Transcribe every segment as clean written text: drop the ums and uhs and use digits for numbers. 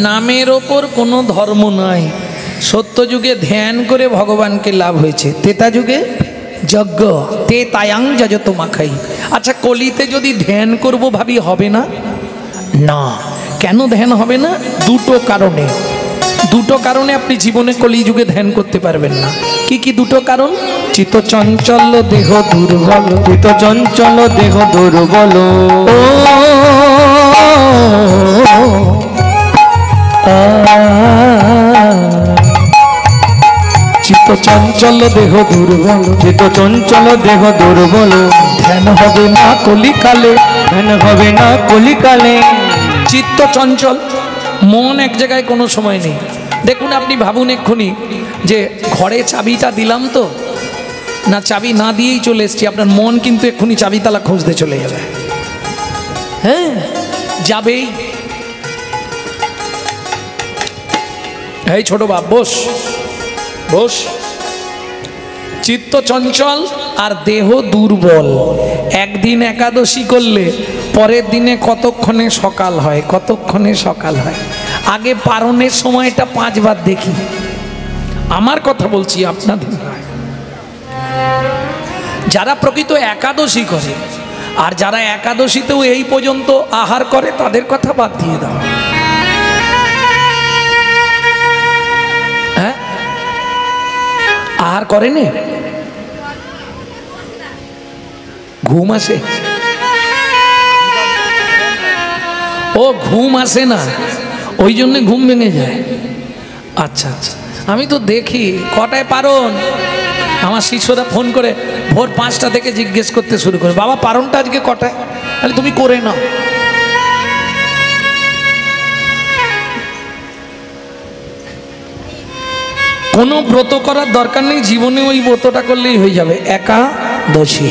নামের ওপর কোনো ধর্ম নাই। সত্য যুগে ধ্যান করে ভগবানকে লাভ হয়েছে, ত্রেতা যুগে যজ্ঞ, তে তায়াং যজত মাখাই। আচ্ছা, কলিতে যদি ধ্যান করব ভাবি হবে না? না। কেন ধ্যান হবে না? দুটো কারণে আপনি জীবনে কলি যুগে ধ্যান করতে পারবেন না। কি কি দুটো কারণ? চিত্ত চঞ্চল দেহ দুর্বল, চিত্ত চঞ্চল দেহ দুর্বল, চিত্ত চঞ্চল দেহ দুর্বল, চিত্ত চঞ্চল দেহ দুর্বল, ধ্যান হবে না কলিকালে, ধ্যান হবে না কলিকালে। চিত্ত চঞ্চল, মন এক জায়গায় কোনো সময় নেই। দেখুন, আপনি ভাবুন এক্ষুনি যে ঘরে চাবিটা দিলাম তো, না চাবি না দিয়েই চলে এসছি, আপনার মন কিন্তু এক্ষুনি চাবি তালা খুঁজতে চলে যাবে। হ্যাঁ, যাবেই। এই ছোট বাপ, বস বস। চিত্ত চঞ্চল আর দেহ দুর্বল। একদিন একাদশী করলে পরের দিনে কতক্ষণে সকাল হয়, কতক্ষণে সকাল হয়। আগে পারণের সময়টা 5 বার দেখি। আমার কথা বলছি, আপনাদের নয়। যারা প্রকৃত একাদশী করে আর যারা একাদশীতেও এই পর্যন্ত আহার করে, তাদের কথা বাদ দিয়ে দাও। হ্যাঁ, আহার করেনি? ঘুম আসে? ও ঘুম আসে না, ওই জন্য ঘুম ভেঙে যায়। আচ্ছা আচ্ছা, আমি তো দেখি কটায় পারণ। আমার শিষ্যরা ফোন করে ভোর 5টা থেকে জিজ্ঞেস করতে শুরু করে, বাবা পারণটা আজকে কটায়? তাহলে তুমি করে নাও। কোনো ব্রত করার দরকার নেই, জীবনে ওই ব্রতটা করলেই হয়ে যাবে। একাদশী,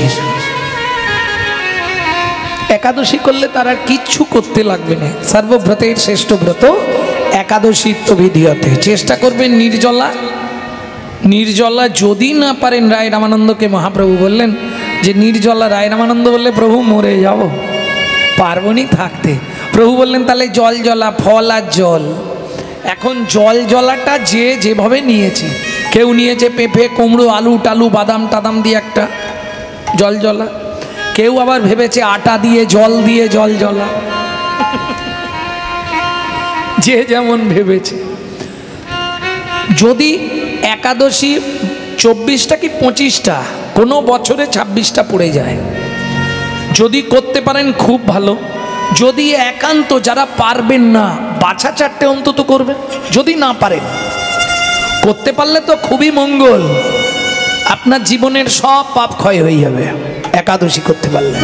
একাদশী করলে তার আর কিচ্ছু করতে লাগবে না। সর্বব্রতের শ্রেষ্ঠ ব্রত একাদশী বিধিয়তে। চেষ্টা করবেন নির্জলা। নির্জলা যদি না পারেন, রায় রামানন্দকে মহাপ্রভু বললেন যে নির্জলা, রায় রামানন্দ বললে প্রভু মরে যাব, পার্বণই থাকতে। প্রভু বললেন তাহলে জল জলা, ফল আর জল। এখন জল জলাটা যে যেভাবে নিয়েছে, কেউ নিয়েছে পেঁপে কুমড়ো আলু টালু বাদাম টাদাম দিয়ে একটা জল জলা, কেউ আবার ভেবেছে আটা দিয়ে জল দিয়ে জল জলা, যে যেমন ভেবেছে। যদি একাদশী 24টা কি 25টা, কোনো বছরে 26টা পড়ে যায়, যদি করতে পারেন খুব ভালো। যদি একান্ত যারা পারবেন না, বাছা 4টে অন্তত করবেন। যদি না পারেন, করতে পারলে তো খুবই মঙ্গল, আপনার জীবনের সব পাপ ক্ষয় হয়ে যাবে একাদশী করতে পারলে।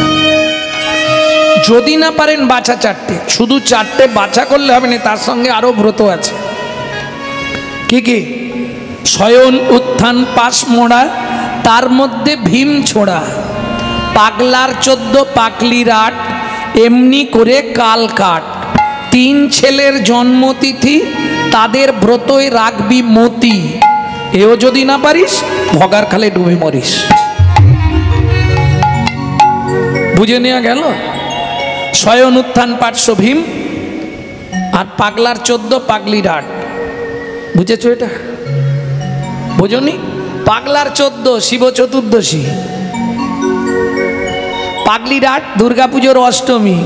যদি না পারেন বাছা 4টে, শুধু 4টে বাছা করলে হবে না, তার সঙ্গে আরো ব্রত আছে। কি কি? শয়ন উত্থান পাশ মোড়া, তার মধ্যে ভীম ছোড়া, পাগলার 14 পাকলির 8, এমনি করে কাল কাট, 3 ছেলের জন্মতিথি, তাদের ব্রতই রাখবি মতি, এও যদি না পারিস ভগার খালে ডুবে মরিস। বুঝে নেওয়া গেল? শয়ন উত্থান 500 ভীম আর পাগলার 14 পাগলির 8। বুঝেছো এটা? বুঝনি? পাগলার 14 শিব চতুর্দশী, পাগলির 8 দুর্গাপুজোর অষ্টমী।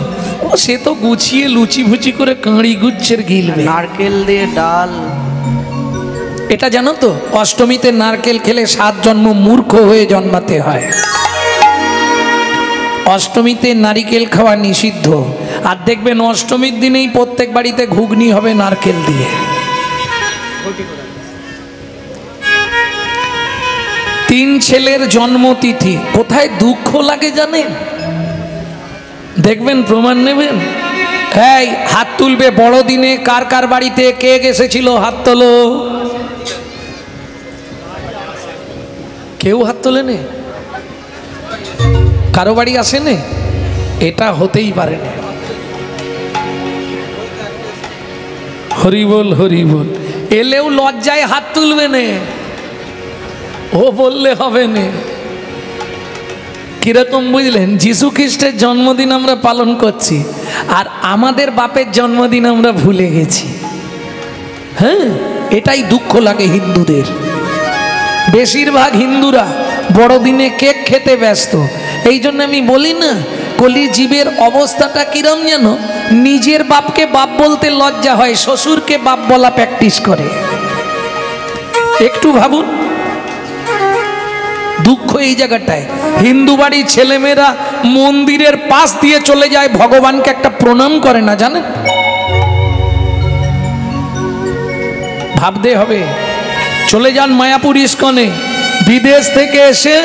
ও সে তো গুছিয়ে লুচি ভুচি করে কাঁড়ি গুচ্ছের গিলবে, নারকেল দিয়ে ডাল। এটা জানো তো, অষ্টমীতে নারকেল খেলে 7 জন্ম মূর্খ হয়ে জন্মাতে হয়। অষ্টমীতে নারিকেল খাওয়া নিষিদ্ধ। আর দেখবেন অষ্টমীর দিনেই প্রত্যেক বাড়িতে ঘুগনি হবে নারকেল দিয়ে। 3 ছেলের জন্মতিথি। কোথায় দুঃখ লাগে জানেন? দেখবেন, প্রমাণ নেবেন। এই হাত তুলবে বড়দিনে কার কার বাড়িতে কে এসেছিল, হাত তোলো। কেউ হাত তোলেনি? কারো বাড়ি আসেনি? এটা হতেই পারে না। হরি বল হরি বল। এলেও লজ্জায় হাত তুলবে না, ও বললে হবে না। কিরকম বুঝলেন? যীশু খ্রিস্টের জন্মদিন আমরা পালন করছি আর আমাদের বাপের জন্মদিন আমরা ভুলে গেছি। হ্যাঁ, এটাই দুঃখ লাগে হিন্দুদের। বেশিরভাগ হিন্দুরা বড়দিনে কেক খেতে ব্যস্ত। এই জন্য আমি বলি না, কলিজীবের অবস্থাটা কিরম যেন, নিজের বাপকে বাপ বলতে লজ্জা হয়, শ্বশুরকে বাপ বলা প্র্যাকটিস করে। একটু ভাবুন, দুঃখ এই জায়গাটায়। হিন্দু বাড়ির ছেলেমেয়েরা মন্দিরের পাশ দিয়ে চলে যায়, ভগবানকে একটা প্রণাম করে না, জানেন? ভাবতে হবে। চলে যান মায়াপুর ইস্কনে, বিদেশ থেকে এসে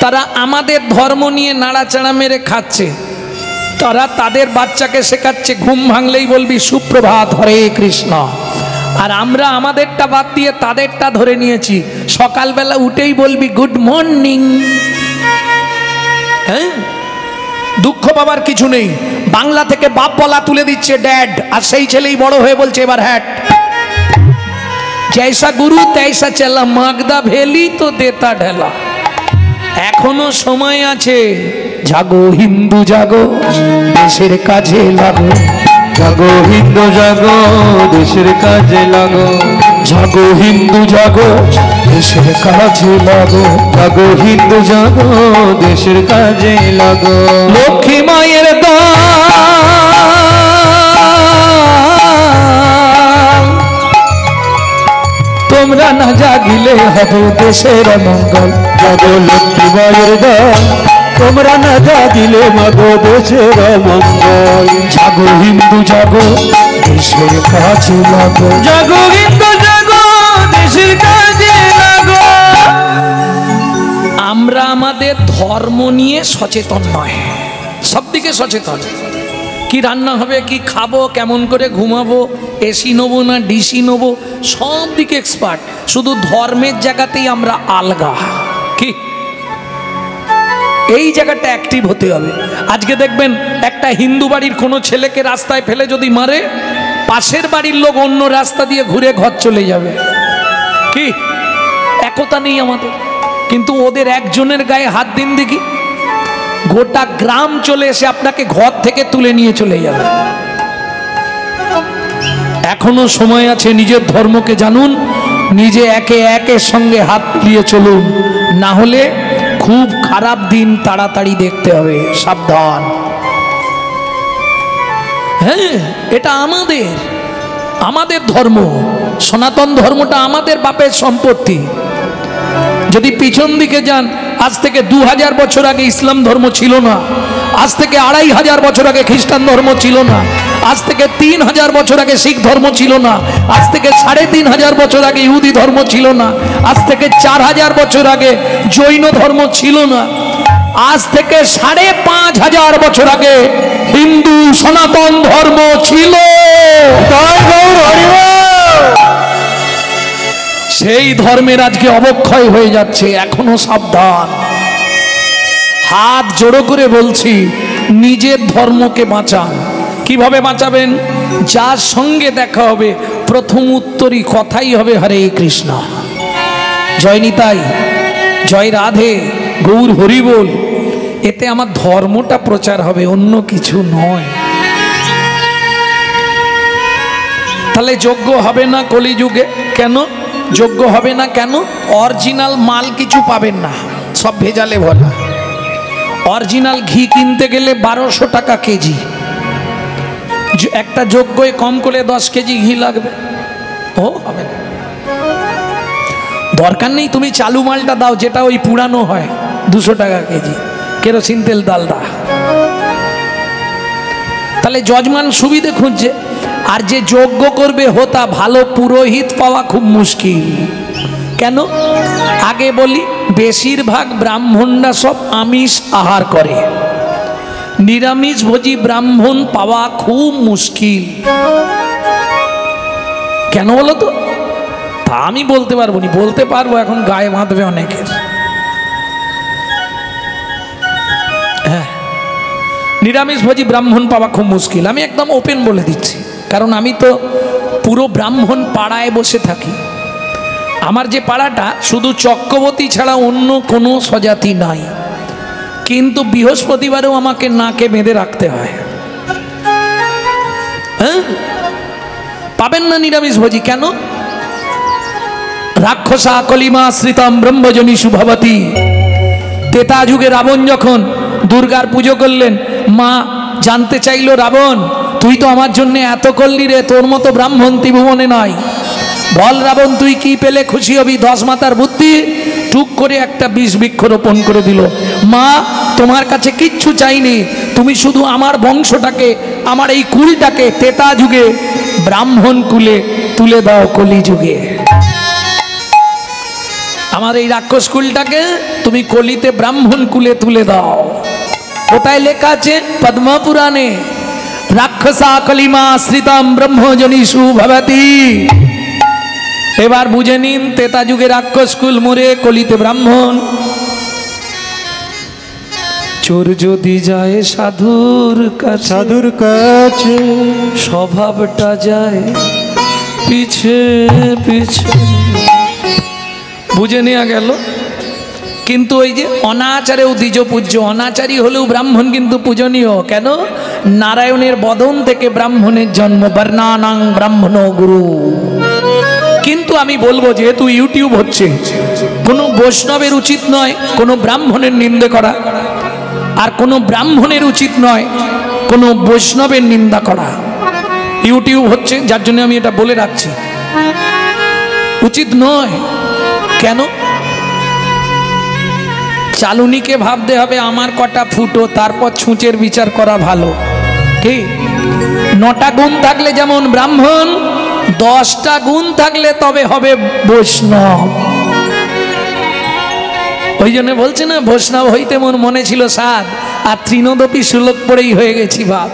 তারা আমাদের ধর্ম নিয়ে নাড়াচাড়া মেরে খাচ্ছে। তারা তাদের বাচ্চাকে শেখাচ্ছে ঘুম ভাঙলেই বলবি সুপ্রভাত, হরে কৃষ্ণ। আর আমরা আমাদেরটা বাদ দিয়ে তাদেরটা ধরে নিয়েছি, সকালবেলা উঠেই বলবি গুড মর্নিং। হ্যাঁ, দুঃখ পাবার কিছু নেই। বাংলা থেকে বাপ বলা তুলে দিচ্ছে ড্যাড, আর সেই ছেলেই বড় হয়ে বলছে এবার হ্যাট। জৈসা গুরু তৈসা চেলা, মাগদা ভেলি তো দেতা ঢেলা। এখনো সময় আছে, জাগো হিন্দু জাগো, দেশের কাজে লাগো। জাগো হিন্দু জাগো, দেশের কাজে লাগো। জাগো হিন্দু জাগো, দেশের কাজে লাগো। জাগো হিন্দু জাগো, দেশের কাজে লাগো। লক্ষ্মী মায়ের দান, তোমরা না জাগিলে হবে দেশের মঙ্গল। জাগো লক্ষ্মী মায়ের দান, তোমরা না জাগিলে মাগো দেশের মঙ্গল। জাগো হিন্দু জাগো, দেশের কাজে লাগো। জাগো হিন্দু জাগো, দেশের কাজে লাগো। আমরা আমাদের ধর্ম নিয়ে সচেতন নয়, সব দিকে সচেতন। কি রান্না হবে, কি খাবো, কেমন করে ঘুমাবো, এসি নেবো না ডিসি নেবো, সব দিকে এক্সপার্ট। শুধু ধর্মের জায়গাতেই আমরা আলগা। কি এই জায়গাটা অ্যাক্টিভ হতে হবে। আজকে দেখবেন একটা হিন্দু বাড়ির কোনো ছেলেকে রাস্তায় ফেলে যদি মারে, পাশের বাড়ির লোক অন্য রাস্তা দিয়ে ঘুরে ঘর চলে যাবে। কি একতা নেই আমাদের। কিন্তু ওদের একজনের গায়ে হাত দিন দেখি, গোটা গ্রাম চলে এসে আপনাকে ঘর থেকে তুলে নিয়ে চলে যাবে। এখনো সময় আছে, নিজের ধর্মকে জানুন, নিজে একে একের সঙ্গে হাত মিলিয়ে চলুন, না হলে খুব খারাপ দিন তাড়াতাড়ি দেখতে হবে। সাবধান। হ্যাঁ, এটা আমাদের ধর্ম, সনাতন ধর্মটা আমাদের বাপের সম্পত্তি। যদি পিছন দিকে যান, আজ থেকে 2000 বছর আগে ইসলাম ধর্ম ছিল না, আজ থেকে 2500 বছর আগে খ্রিস্টান ধর্ম ছিল না, আজ থেকে 3000 বছর আগে শিখ ধর্ম ছিল না, আজ থেকে 3500 বছর আগে ইহুদি ধর্ম ছিল না, আজ থেকে 4000 বছর আগে জৈন ধর্ম ছিল না, আজ থেকে 5500 বছর আগে হিন্দু সনাতন ধর্ম ছিল। সেই ধর্মের আজকে অবক্ষয় হয়ে যাচ্ছে। এখনো সাবধান। হাত জোড়ো করে বলছি, নিজের ধর্মকে বাঁচান। কিভাবে বাঁচাবেন? যার সঙ্গে দেখা হবে প্রথম উত্তরই কথাই হবে হরে কৃষ্ণ, জয় নিতাই, জয় রাধে, গৌর হরি বল। এতে আমার ধর্মটা প্রচার হবে, অন্য কিছু নয়। তাহলে যোগ্য হবে না কলিযুগে। কেন যোগ্য হবে না? কেন? অরিজিনাল মাল কিছু পাবেন না, সব ভেজালে ভরা। অরিজিনাল ঘি কিনতে গেলে 1200 টাকা কেজি। একটা যোগ্যই কম করে 10 কেজি ঘি লাগবে। ও হবে না, দরকার নেই। তুমি চালু মালটা দাও, যেটা ওই পুরানো হয়, 200 টাকা কেজি, কেরোসিন তেল ডালদা। তাহলে যজমান সুবিধে খুঁজছে। আর যে যজ্ঞ করবে হোতা, ভালো পুরোহিত পাওয়া খুব মুশকিল। কেন? আগে বলি, বেশিরভাগ ব্রাহ্মণরা সব আমিষ আহার করে, নিরামিষ ভোজী ব্রাহ্মণ পাওয়া খুব মুশকিল। কেন বলো তো? তা আমি বলতে পারবো না, বলতে পারবো, এখন গায়ে বাঁধবে অনেকের। হ্যাঁ, নিরামিষ ভোজী ব্রাহ্মণ পাওয়া খুব মুশকিল। আমি একদম ওপেন বলে দিচ্ছি, কারণ আমি তো পুরো ব্রাহ্মণ পাড়ায় বসে থাকি। আমার যে পাড়াটা শুধু চক্রবর্তী ছাড়া অন্য কোনো স্বজাতি নাই, কিন্তু বৃহস্পতিবারেও আমাকে নাকে বেঁধে রাখতে হয়। হ্যাঁ, পাবেন না নিরামিষ ভোজি। কেন? রাক্ষসা কলিমাশ্রিতম ব্রহ্মজনী শুভবতী। তেতা যুগে রাবণ যখন দুর্গার পুজো করলেন, মা জানতে চাইল, রাবণ তুই তো আমার জন্য এত করলি রে, তোর মতো ব্রাহ্মণ ত্রিভুবনে নয়, বল রাবণ তুই কি পেলে খুশি হবি? 10 মাথার বুদ্ধি টুক করে একটা বিষ বৃক্ষ রোপণ করে দিল। মা তোমার কাছে কিচ্ছু চাইনি, তুমি শুধু আমার বংশটাকে, আমার এই কুলটাকে তেতা যুগে ব্রাহ্মণ কুলে তুলে দাও কলি যুগে। আমার এই রাক্ষস কুলটাকে তুমি কলিতে ব্রাহ্মণ কুলে তুলে দাও। কোথায় লেখা আছে? পদ্ম পুরাণে। রাক্ষসা কলিমাশ্রিতম ব্রহ্মজনী শুভবতী। এবার বুঝে নিন, তেতা যুগে রাক্ষস কুল মরে কলিতে ব্রাহ্মণ। চোর যদি যায় সাধুর কাছে স্বভাবটা যায় পিছে পিছে। বুঝে নেওয়া গেল। কিন্তু ওই যে অনাচারেও দ্বিজ পূজ্য, অনাচারী হলেও ব্রাহ্মণ কিন্তু পূজনীয়। কেন? নারায়ণের বদন থেকে ব্রাহ্মণের জন্ম, বর্ণানাং ব্রাহ্মণ গুরু। কিন্তু আমি বলবো, যেহেতু ইউটিউব হচ্ছে, কোনো বৈষ্ণবের উচিত নয় কোনো ব্রাহ্মণের নিন্দে করা, আর কোনো ব্রাহ্মণের উচিত নয় কোনো বৈষ্ণবের নিন্দা করা। ইউটিউব হচ্ছে যার জন্য আমি এটা বলে রাখছি, উচিত নয়। কেন? চালুনিকে ভাবতে হবে আমার কটা ফুটো, তারপর ছুঁচের বিচার করা ভালো। কি 9টা গুণ থাকলে যেমন ব্রাহ্মণ, 10টা গুণ থাকলে তবে হবে বৈষ্ণব। ওই জন্য বলছে না, বৈষ্ণব হইতে মোর মনে ছিল সাধ, আর তৃণদপি শ্লোক পড়েই হয়ে গেছি ভাত।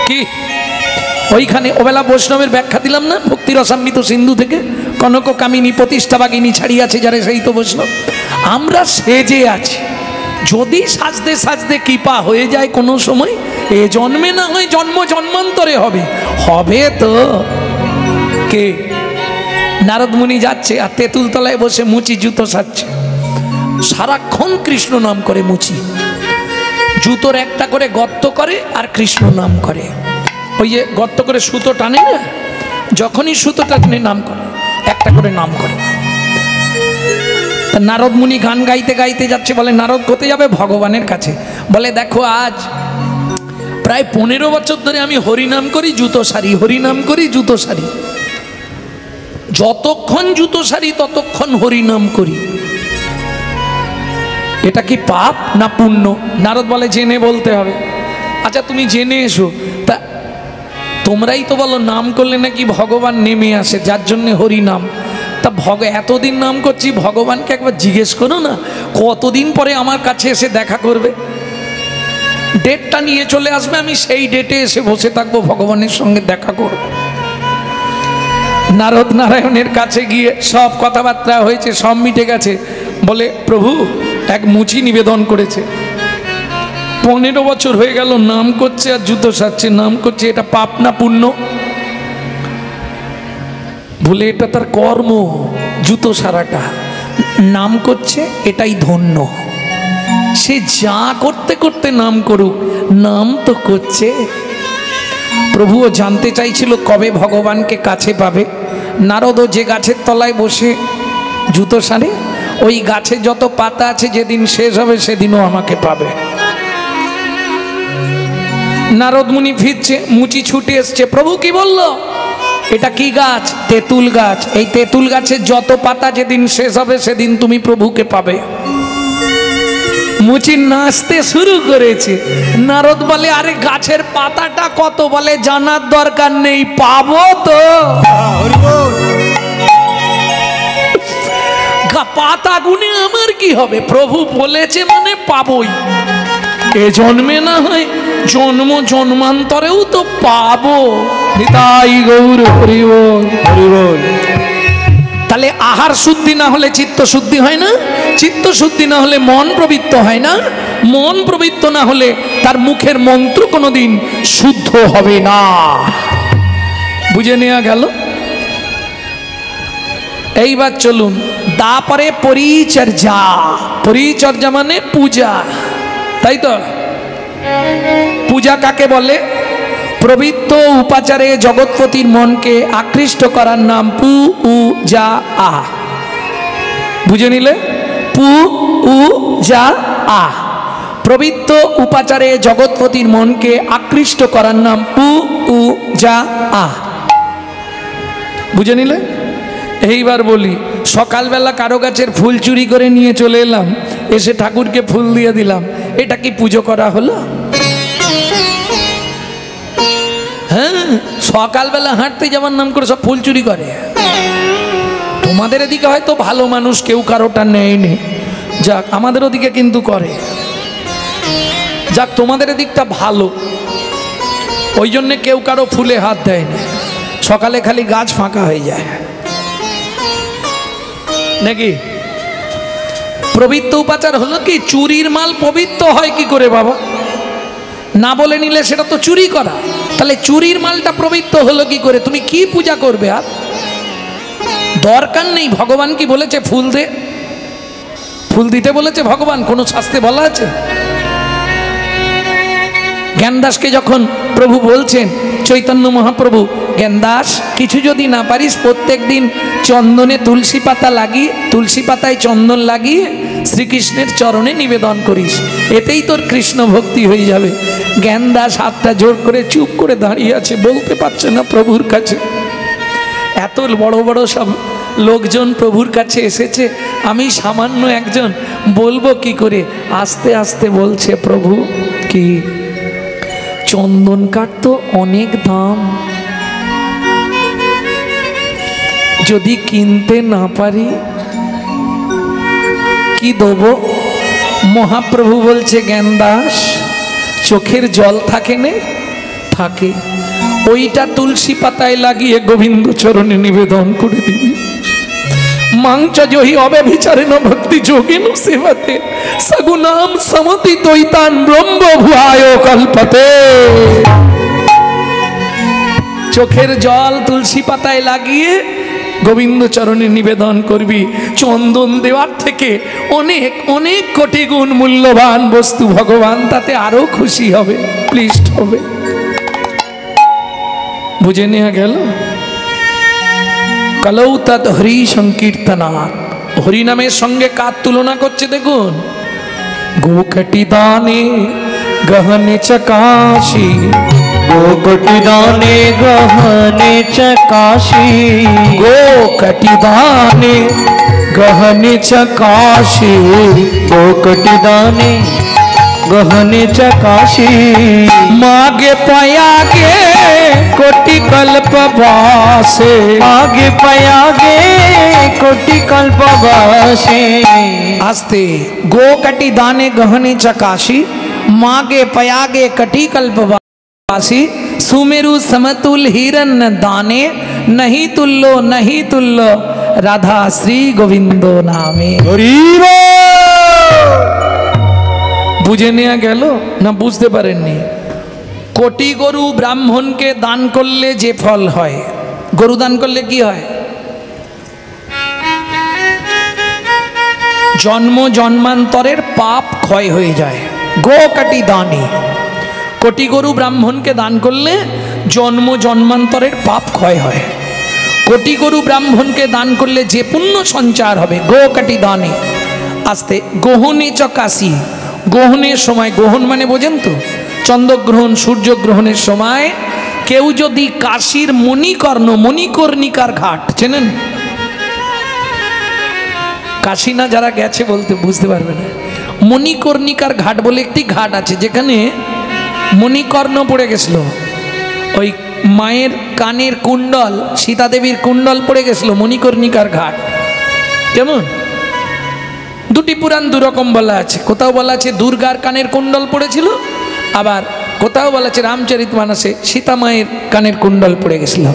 কি ওইখানে ওবেলা বৈষ্ণবের ব্যাখ্যা দিলাম না, ভক্তি রসামৃত সিন্ধু থেকে, কনক কামিনী প্রতিষ্ঠা বাগিনী ছাড়িয়াছে যারে সেই তো বৈষ্ণব। আমরা সেজে আছি, যদি সাজতে সাজতে কৃপা হয়ে যায় কোনো সময়, এ জন্মে না হয় জন্ম জন্মান্তরে হবে, হবে তো। কে? নারদ মুনি যাচ্ছে আর তেঁতুল তলায় বসে মুচি জুতো সাজছে, সারাক্ষণ কৃষ্ণ নাম করে মুচি, জুতোর একটা করে গর্ত করে আর কৃষ্ণ নাম করে। ওই যে গর্ত করে সুতো টানে না, যখনই সুতোটা টানে নাম করে, একটা করে নাম করে। নারদ মুনি গান গাইতে গাইতে যাচ্ছে, বলে নারদ কোথায় যাবে? ভগবানের কাছে। বলে দেখো আজ প্রায় 15 বছর ধরে আমি হরিনাম করি জুতো সারি, হরিনাম করি জুতো সারি, যতক্ষণ জুতো সারি ততক্ষণ হরিনাম করি। এটা কি পাপ না পুণ্য? নারদ বলে জেনে বলতে হবে। আচ্ছা তুমি জেনে এসো, তা তোমরাই তো বলো নাম করলে নাকি ভগবান নেমে আসে, যার জন্য হরিনাম। তা এতদিন নাম করছি, ভগবানকে একবার জিজ্ঞেস করো না কতদিন পরে আমার কাছে এসে দেখা করবে, ডেটটা নিয়ে চলে আসবে, আমি সেই ডেটে এসে বসে থাকবো, ভগবানের সঙ্গে দেখা করব। নারদ নারায়ণের কাছে গিয়ে সব কথাবার্তা হয়েছে, সব মিটে গেছে। বলে প্রভু এক মুচি নিবেদন করেছে, 15 বছর হয়ে গেল নাম করছে আর জুতো সাজছে, নাম করছে, এটা পাপ না পুণ্য? বলে এটা তার কর্ম, জুতো সারাটা, নাম করছে এটাই ধন্য। সে যা করতে করতে নাম করুক, নাম তো করছে। প্রভুও জানতে চাইছিল কবে ভগবানকে কাছে পাবে। নারদও যে গাছের তলায় বসে জুতো সারে, ওই গাছে যত পাতা আছে যেদিন শেষ হবে সেদিনও আমাকে পাবে। নারদ মুনি ফিরছে, মুচি ছুটে এসছে, প্রভু কি বলল? এটা কি গাছ? তেঁতুল গাছ। এই তেঁতুল গাছের যত পাতা যেদিন শেষ হবে সেদিন তুমি প্রভুকে পাবে। মুচি নাচতে শুরু করেছে। নারদ বলে আরে গাছের পাতাটা কত? বলে জানার দরকার নেই, পাবো তো। পাতা গুনে আমার কি হবে? প্রভু বলেছে মানে পাবই, এ জন্মে না হয় জন্ম জন্মান্তরেও তো পাবো। নিতাই গৌর হরি বল, হরি বল। তাহলে আহার শুদ্ধি না হলে চিত্ত শুদ্ধি হয় না, চিত্ত শুদ্ধি না হলে মন প্রবৃত্ত হয় না, মন প্রবৃত্ত না হলে তার মুখের মন্ত্র কোনোদিন শুদ্ধ হবে না। বুঝে নেওয়া গেল? এইবার চলুন, তারপরে পরিচর্যা। পরিচর্যা মানে পূজা, তাই তো? পূজা কাকে বলে? প্রবৃত্ত উপাচারে জগৎপতির মনকে আকৃষ্ট করার নাম পু উ যা আ। বুঝে নিলে? পু উ যা আ। প্রবৃত্ত উপাচারে জগৎপতির মনকে আকৃষ্ট করার নাম পু উ যা আ। বুঝে নিলে? এইবার বলি, সকালবেলা কারো গাছের ফুল চুরি করে নিয়ে চলে এলাম, এসে ঠাকুরকে ফুল দিয়ে দিলাম, এটা কি পুজো করা হলো? হ্যাঁ, সকালবেলা হাঁটতে যাওয়ার নাম করে সব ফুল চুরি করে। তোমাদের এদিকে হয়তো ভালো মানুষ কেউ কারোটা নেয়নি, যাক আমাদের ওদিকে কিন্তু করে। যাক তোমাদের এদিকটা ভালো, ওই জন্যে কেউ কারো ফুলে হাত দেয় না, সকালে খালি গাছ ফাঁকা হয়ে যায় নাকি? পবিত্র উপাচার হলো কি? চুরির মাল পবিত্র হয় কি করে বাবা? না বলে নিলে সেটা তো চুরি করা। তাহলে চুরির মালটা পবিত্র হলো কি করে? তুমি কি পূজা করবে? আর দরকার নেই। ভগবান কি বলেছে ফুল দে? ফুল দিতে বলেছে ভগবান? কোনো শাস্ত্রে বলা আছে? জ্ঞানদাসকে যখন প্রভু বলছেন, চৈতন্য মহাপ্রভু, জ্ঞানদাস কিছু যদি না পারিস প্রত্যেক দিন চন্দনে তুলসী পাতা লাগিয়ে, তুলসী পাতায় চন্দন লাগিয়ে শ্রীকৃষ্ণের চরণে নিবেদন করিস, এতেই তোর কৃষ্ণ ভক্তি হয়ে যাবে। জ্ঞানদাস হাতটা জোর করে চুপ করে দাঁড়িয়ে আছে, বলতে পারছে না প্রভুর কাছে। এত বড় বড় সব লোকজন প্রভুর কাছে এসেছে, আমি সামান্য একজন, বলবো কি করে? আস্তে আস্তে বলছে, প্রভু কি চন্দন কাঠ তো অনেক দাম, যদি কিনতে না পারি কি দেবো? মহাপ্রভু বলছে, জ্ঞানদাস চোখের জল থাকে নে? থাকে, ওইটা তুলসী পাতায় লাগিয়ে গোবিন্দ চরণে নিবেদন করে দিবি। মাংচ জহি অব্যভিচারেণ ভক্তি যোগেন সেবতে সগুণাম সমতি দৈতান ব্রহ্ম ভুয়ায় কল্পতে। চোখের জল তুলসী পাতায় লাগিয়ে গোবিন্দ চরণে নিবেদন করবি। চন্দন দেওয়ার থেকে অনেক অনেক কোটি গুণ মূল্যবান বস্তু ভগবান তাতে আরো খুশি হবে, প্লিজড হবে। বুঝে নেওয়া গেল? কলৌ তৎ হরি সংকীর্তনাৎ। হরি নামের সঙ্গে কার তুলনা করছে দেখুন। গোকটি দানে গহনে চকাশি, গোকটি দানে গহনে চকাশি, গোকটি দানে গহনে চকাশি, গোকটি দানে গহনে চকাশি। मागे पयागे कोटि कल्प वासे, आगे पयागे कोटि कल्प वासे। आस्ते गो कटी दाने गहने चकाशी, मागे पयागे कटी कल्प वासी। सुमेरु समतुल हिरन दाने, नहीं तुल्लो नहीं तुल्लो राधा श्री गोविंदो नामे। বুঝে নেওয়া গেল না? বুঝতে পারেননি? কোটি গরু ব্রাহ্মণকে দান করলে যে ফল হয়, গরু দান করলে কি হয়? জন্ম জন্মান্তরের পাপ ক্ষয় হয়ে যায়। গো কাটি দানে, কোটি গরু ব্রাহ্মণকে দান করলে জন্ম জন্মান্তরের পাপ ক্ষয় হয়। কোটি গরু ব্রাহ্মণকে দান করলে যে পুণ্য সঞ্চার হবে। গো কাটি দানে। আস্তে গহনে চকাশি, গ্রহণের সময়, গ্রহণ মানে বোঝেন তো? চন্দ্রগ্রহণ সূর্যগ্রহণের সময় কেউ যদি কাশীর মণিকর্ণ, মণিকর্ণিকার ঘাট চেনেন? কাশী না যারা গেছে বলতে বুঝতে পারবে না। মণিকর্ণিকার ঘাট বলে একটি ঘাট আছে, যেখানে মণিকর্ণ পড়ে গেছিল। ওই মায়ের কানের কুণ্ডল, সীতা দেবীর কুণ্ডল পড়ে গেছিল, মণিকর্ণিকার ঘাট। কেমন? দুটি পুরাণ দুরকম বলা আছে। কোথাও বলা আছে দুর্গার কানের কুণ্ডল পড়েছিল, আবার কোথাও বলা আছে রামচরিতমানসে সীতা মায়ের কানের কুণ্ডল পড়ে গেছিল।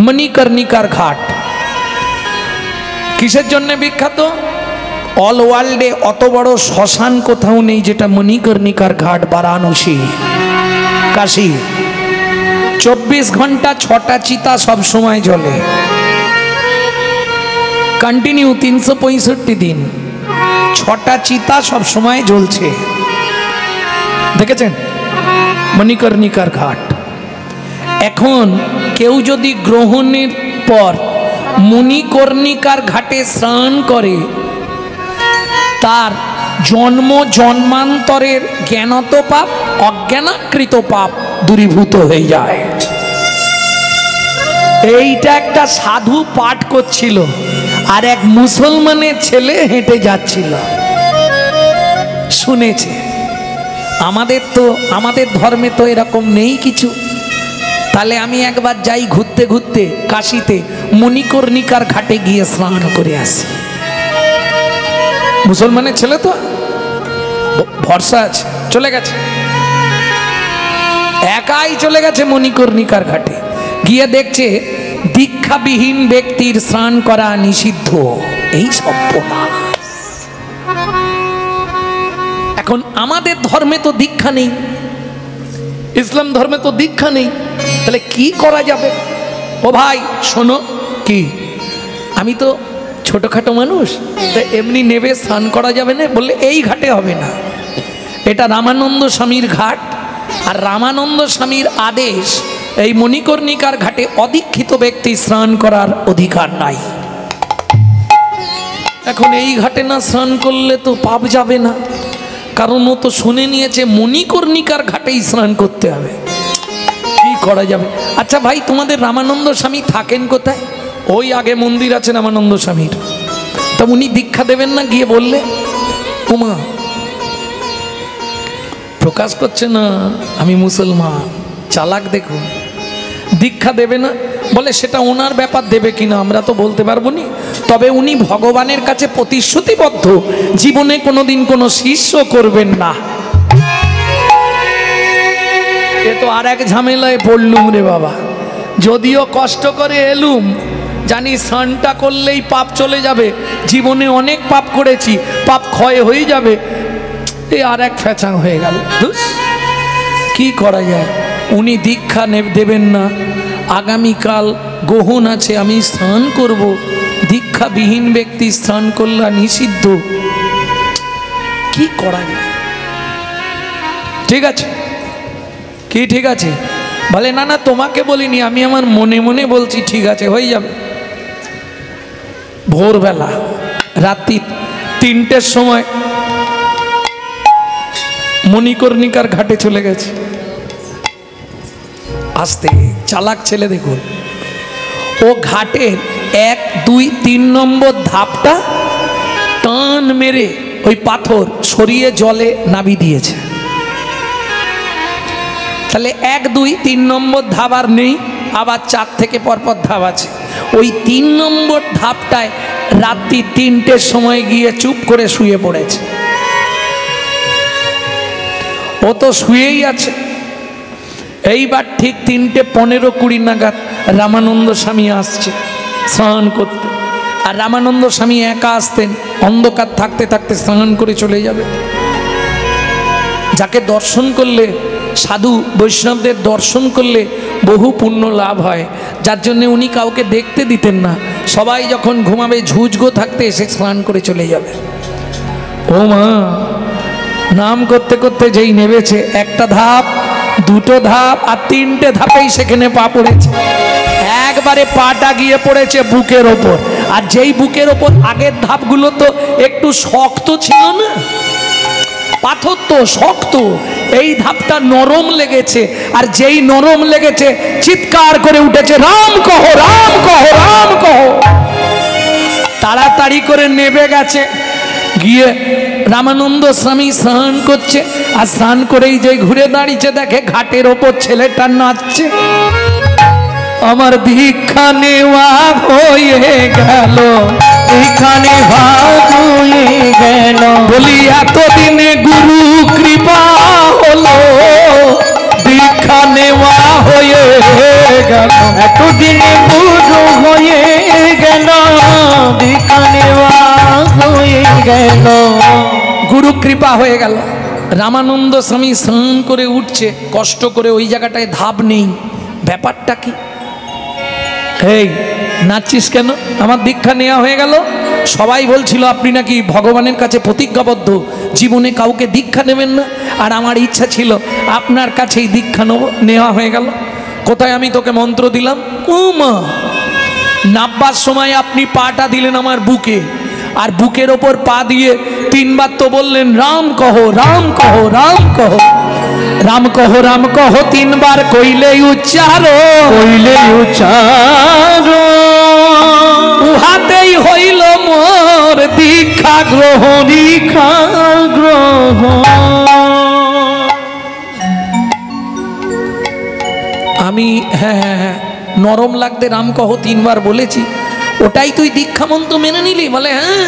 মণিকর্ণিকার ঘাট কিসের জন্য বিখ্যাত? অল ওয়ার্ল্ডে অত বড় শ্মশান কোথাও নেই যেটা মণিকর্ণিকার ঘাট। বারাণসী, কাশী, 24 ঘন্টা 6টা চিতা সব সময় জ্বলে, কন্টিনিউ 365 দিন 6টা চিতা সব সময় জ্বলছে। দেখেছেন? মণিকর্ণিকার ঘাট। এখন কেউ যদি গ্রহণের পর মণিকর্ণিকার ঘাটে স্নান করে, তার জন্ম জন্মান্তরের জ্ঞানত পাপ, অজ্ঞানাকৃত পাপ দূরীভূত হয়ে যায়। এইটা একটা সাধু পাঠ করছিল, আর এক মুসলমানের ছেলে হেঁটে যাচ্ছিল, শুনেছে। আমাদের ধর্মে তো এরকম নেই কিছু। তাহলে আমি একবার যাই ঘুরতে ঘুরতে কাশিতে মণিকর্ণিকার ঘাটে গিয়ে স্নান করে আসি। মুসলমানের ছেলে তো ভরসা আছে, চলে গেছে, একাই চলে গেছে মণিকর্ণিকার ঘাটে। গিয়ে দেখছে দীক্ষাবিহীন ব্যক্তির স্নান করা নিষিদ্ধ। এই সভ্যতা। এখন আমাদের ধর্মে তো দীক্ষা নেই, ইসলাম ধর্মে তো দীক্ষা নেই, তাহলে কি করা যাবে? ও ভাই শোনো, কি আমি তো ছোটখাটো মানুষ, তা এমনি নেবে স্নান করা যাবে না? বললে এই ঘাটে হবে না, এটা রামানন্দ স্বামীর ঘাট, আর রামানন্দ স্বামীর আদেশ এই মণিকর্ণিকার ঘাটে অদীক্ষিত ব্যক্তি স্নান করার অধিকার নাই। এখন এই ঘাটে না স্নান করলে তো পাপ যাবে না, কারণ ও তো শুনে নিয়েছে মণিকর্ণিকার ঘাটেই স্নান করতে হবে। কি করা যাবে? আচ্ছা ভাই, তোমাদের রামানন্দ স্বামী থাকেন কোথায়? ওই আগে মন্দির আছে রামানন্দ স্বামীর, তা উনি দীক্ষা দেবেন না? গিয়ে বললে উমা প্রকাশ করছে না আমি মুসলমান, চালাক দেখুন, দীক্ষা দেবে না। বলে সেটা ওনার ব্যাপার, দেবে কিনা আমরা তো বলতে পারবো না, তবে উনি ভগবানের কাছে প্রতিশ্রুতিবদ্ধ জীবনে কোনোদিন কোনো শিষ্য করবেন না। এ তো আর এক ঝামেলায় পড়লুম রে বাবা। যদিও কষ্ট করে এলুম, জানি স্নানটা করলেই পাপ চলে যাবে, জীবনে অনেক পাপ করেছি, পাপ ক্ষয় হয়ে যাবে, এই আর এক ফ্যাচাং হয়ে গেল। কি করা যায়? উনি দীক্ষা দেবেন না, আগামীকাল গ্রহণ আছে, আমি স্নান করব, দীক্ষাবিহীন ব্যক্তি স্নান করলে নিষিদ্ধ। কি করা যায়? ঠিক আছে, কি ঠিক আছে? বলে না না, তোমাকে বলিনি, আমি আমার মনে মনে বলছি, ঠিক আছে হয়ে যাবে। ভোরবেলা রাত্রি 3টের সময় মণিকর্ণিকার ঘাটে চলে গেছে। আসতে চালাক ছেলে দেখুন, ও ঘাটের 1, 2, 3 নম্বর ধাপটা টান মেরে ওই পাথর সরিয়ে জলে নাবি দিয়েছে। তাহলে 1, 2, 3 নম্বর ধাপ আর নেই, আবার 4 থেকে পরপর ধাপ আছে। ওই 3 নম্বর ধাপটায় রাত্রি 3টের সময় গিয়ে চুপ করে শুয়ে পড়েছে। ও তো শুয়েই আছে। এইবার ঠিক 3:15-20 নাগাদ রামানন্দ স্বামী আসছে স্নান করতে, আর রামানন্দ স্বামী একা আসতেন, অন্ধকার থাকতে থাকতে স্নান করে চলে যাবে। যাকে দর্শন করলে, সাধু বৈষ্ণবদের দর্শন করলে বহু পুণ্য লাভ হয়, যার জন্য উনি কাউকে দেখতে দিতেন না। সবাই যখন ঘুমাবে ঝুঁঝগো থাকতে এসে স্নান করে চলে যাবে। ও মা, নাম করতে করতে যেই নেমেছে, 1টা ধাপ, 2টো ধাপ, আর 3টে ধাপেই সেখানে পা পড়েছে। একবারে পাটা গিয়ে পড়েছে বুকের ওপর, আর যেই বুকের ওপর আগের ধাপগুলো তো একটু শক্ত ছিল না, পাথর তো শক্ত, এই ধাপটা নরম লেগেছে, আর যেই নরম লেগেছে চিৎকার করে উঠেছে, রাম কহো, রাম কহো, রাম কহো। তাড়াতাড়ি করে নেবে গেছে, গিয়ে রামানন্দ স্বামী স্নান করছে, আর স্নান করেই যে ঘুরে দাঁড়িয়েছে, দেখে ঘাটের ওপর ছেলেটা নাচছে। আমার দীক্ষা নেওয়া হয়ে গেল, দীক্ষা নেওয়া হয়ে গেল, বলি এতদিনে গুরু কৃপা হলো, দীক্ষা নেওয়া হয়ে গেল, এতদিনে গুরু হয়ে গেল, দীক্ষা নেওয়া হয়ে গেল, গুরু কৃপা হয়ে গেল। রামানন্দ স্বামী স্নান করে উঠছে, কষ্ট করে, ওই জায়গাটায় ধাপ নেই। ব্যাপারটা কি? এই নাচছিস কেন? আমার দীক্ষা নেওয়া হয়ে গেল। সবাই বলছিল আপনি নাকি ভগবানের কাছে প্রতিজ্ঞাবদ্ধ, জীবনে কাউকে দীক্ষা নেবেন না, আর আমার ইচ্ছা ছিল আপনার কাছেই দীক্ষা নেওয়া হয়ে গেল। কোথায় আমি তোকে মন্ত্র দিলাম? ও মা, নাববার সময় আপনি পাটা দিলেন আমার বুকে, আর বুকের ওপর পা দিয়ে 3 বার তো বললেন রাম কহো রাম কহো রাম কহো, রাম কহো রাম কহো 3 বার কইলেই উচ্চারো, কইলেই উচ্চারো, উহাতেই হইল মোর দীক্ষা গ্রহণ, দীক্ষা গ্রহণ। আমি হ্যাঁ হ্যাঁ হ্যাঁ নরম লাগতে রাম কহ 3 বার বলেছি, ওটাই তুই দীক্ষা মন্ত্র মেনে নিলি? বলে হ্যাঁ,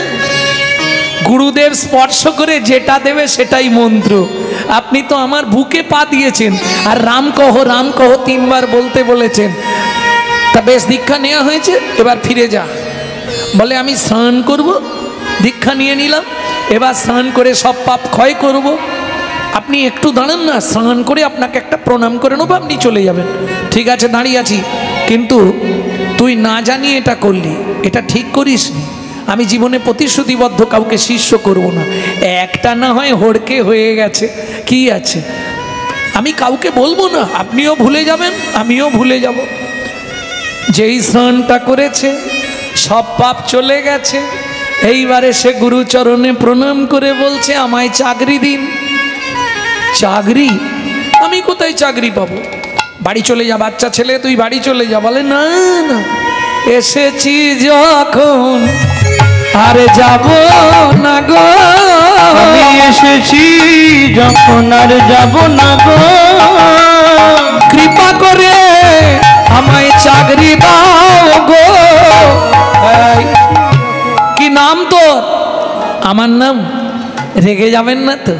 গুরুদেব স্পর্শ করে যেটা দেবে সেটাই মন্ত্র। আপনি তো আমার বুকে পা দিয়েছেন আর রাম কহ 3 বার বলতে বলেছেন। তা বেশ, দীক্ষা নেওয়া হয়েছে, এবার ফিরে যা। বলে আমি স্নান করব, দীক্ষা নিয়ে নিলাম, এবার স্নান করে সব পাপ ক্ষয় করব। আপনি একটু দাঁড়ান না, স্নান করে আপনাকে একটা প্রণাম করে নেবো, আপনি চলে যাবেন। ঠিক আছে, দাঁড়িয়ে আছি, কিন্তু তুই না জানিয়ে এটা করলি, এটা ঠিক করিসনি। আমি জীবনে প্রতিশ্রুতিবদ্ধ কাউকে শিষ্য করব না। একটা না হয় হড়কে হয়ে গেছে, কি আছে, আমি কাউকে বলবো না, আপনিও ভুলে যাবেন, আমিও ভুলে যাব। যেই স্নানটা করেছে সব পাপ চলে গেছে, এইবারে সে গুরুচরণে প্রণাম করে বলছে আমায় চাকরি দিন। চাকরি? আমি কোথায় চাকরি পাবো? বাড়ি চলে যা, বাচ্চা ছেলে, তুই বাড়ি চলে যা। বলে না না, এসেছি যখন আরে যাব না গো, আমি এসেছি যখন আর যাব না গো, কৃপা করে আমায় চাকরি দাও গো। এই, কি নাম তোর? আমার নাম, রেগে যাবেন না তো?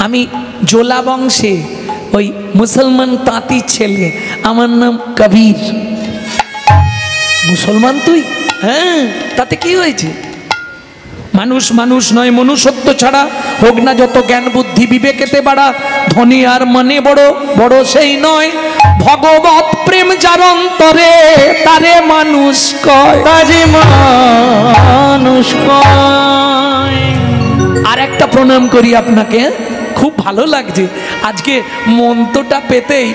আমি জোলা বংশে ওই মুসলমান তাঁতির ছেলে, আমার নাম কবির। মুসলমান তুই? হ্যাঁ, তাতে কি হয়েছে? মানুষ মানুষ নয়, মনুষ্যত্ব ছাড়া হোক না যত জ্ঞান বুদ্ধি বিবেকেতে বাড়া, ধনী আর মনে বড় বড় সেই নয়, ভগবত প্রেম যার অন্তরে তারে মানুষ কয়, তারে মানুষ কয়। আর একটা প্রণাম করি আপনাকে, খুব ভালো লাগছে আজকে মন্ত্রটা পেতেই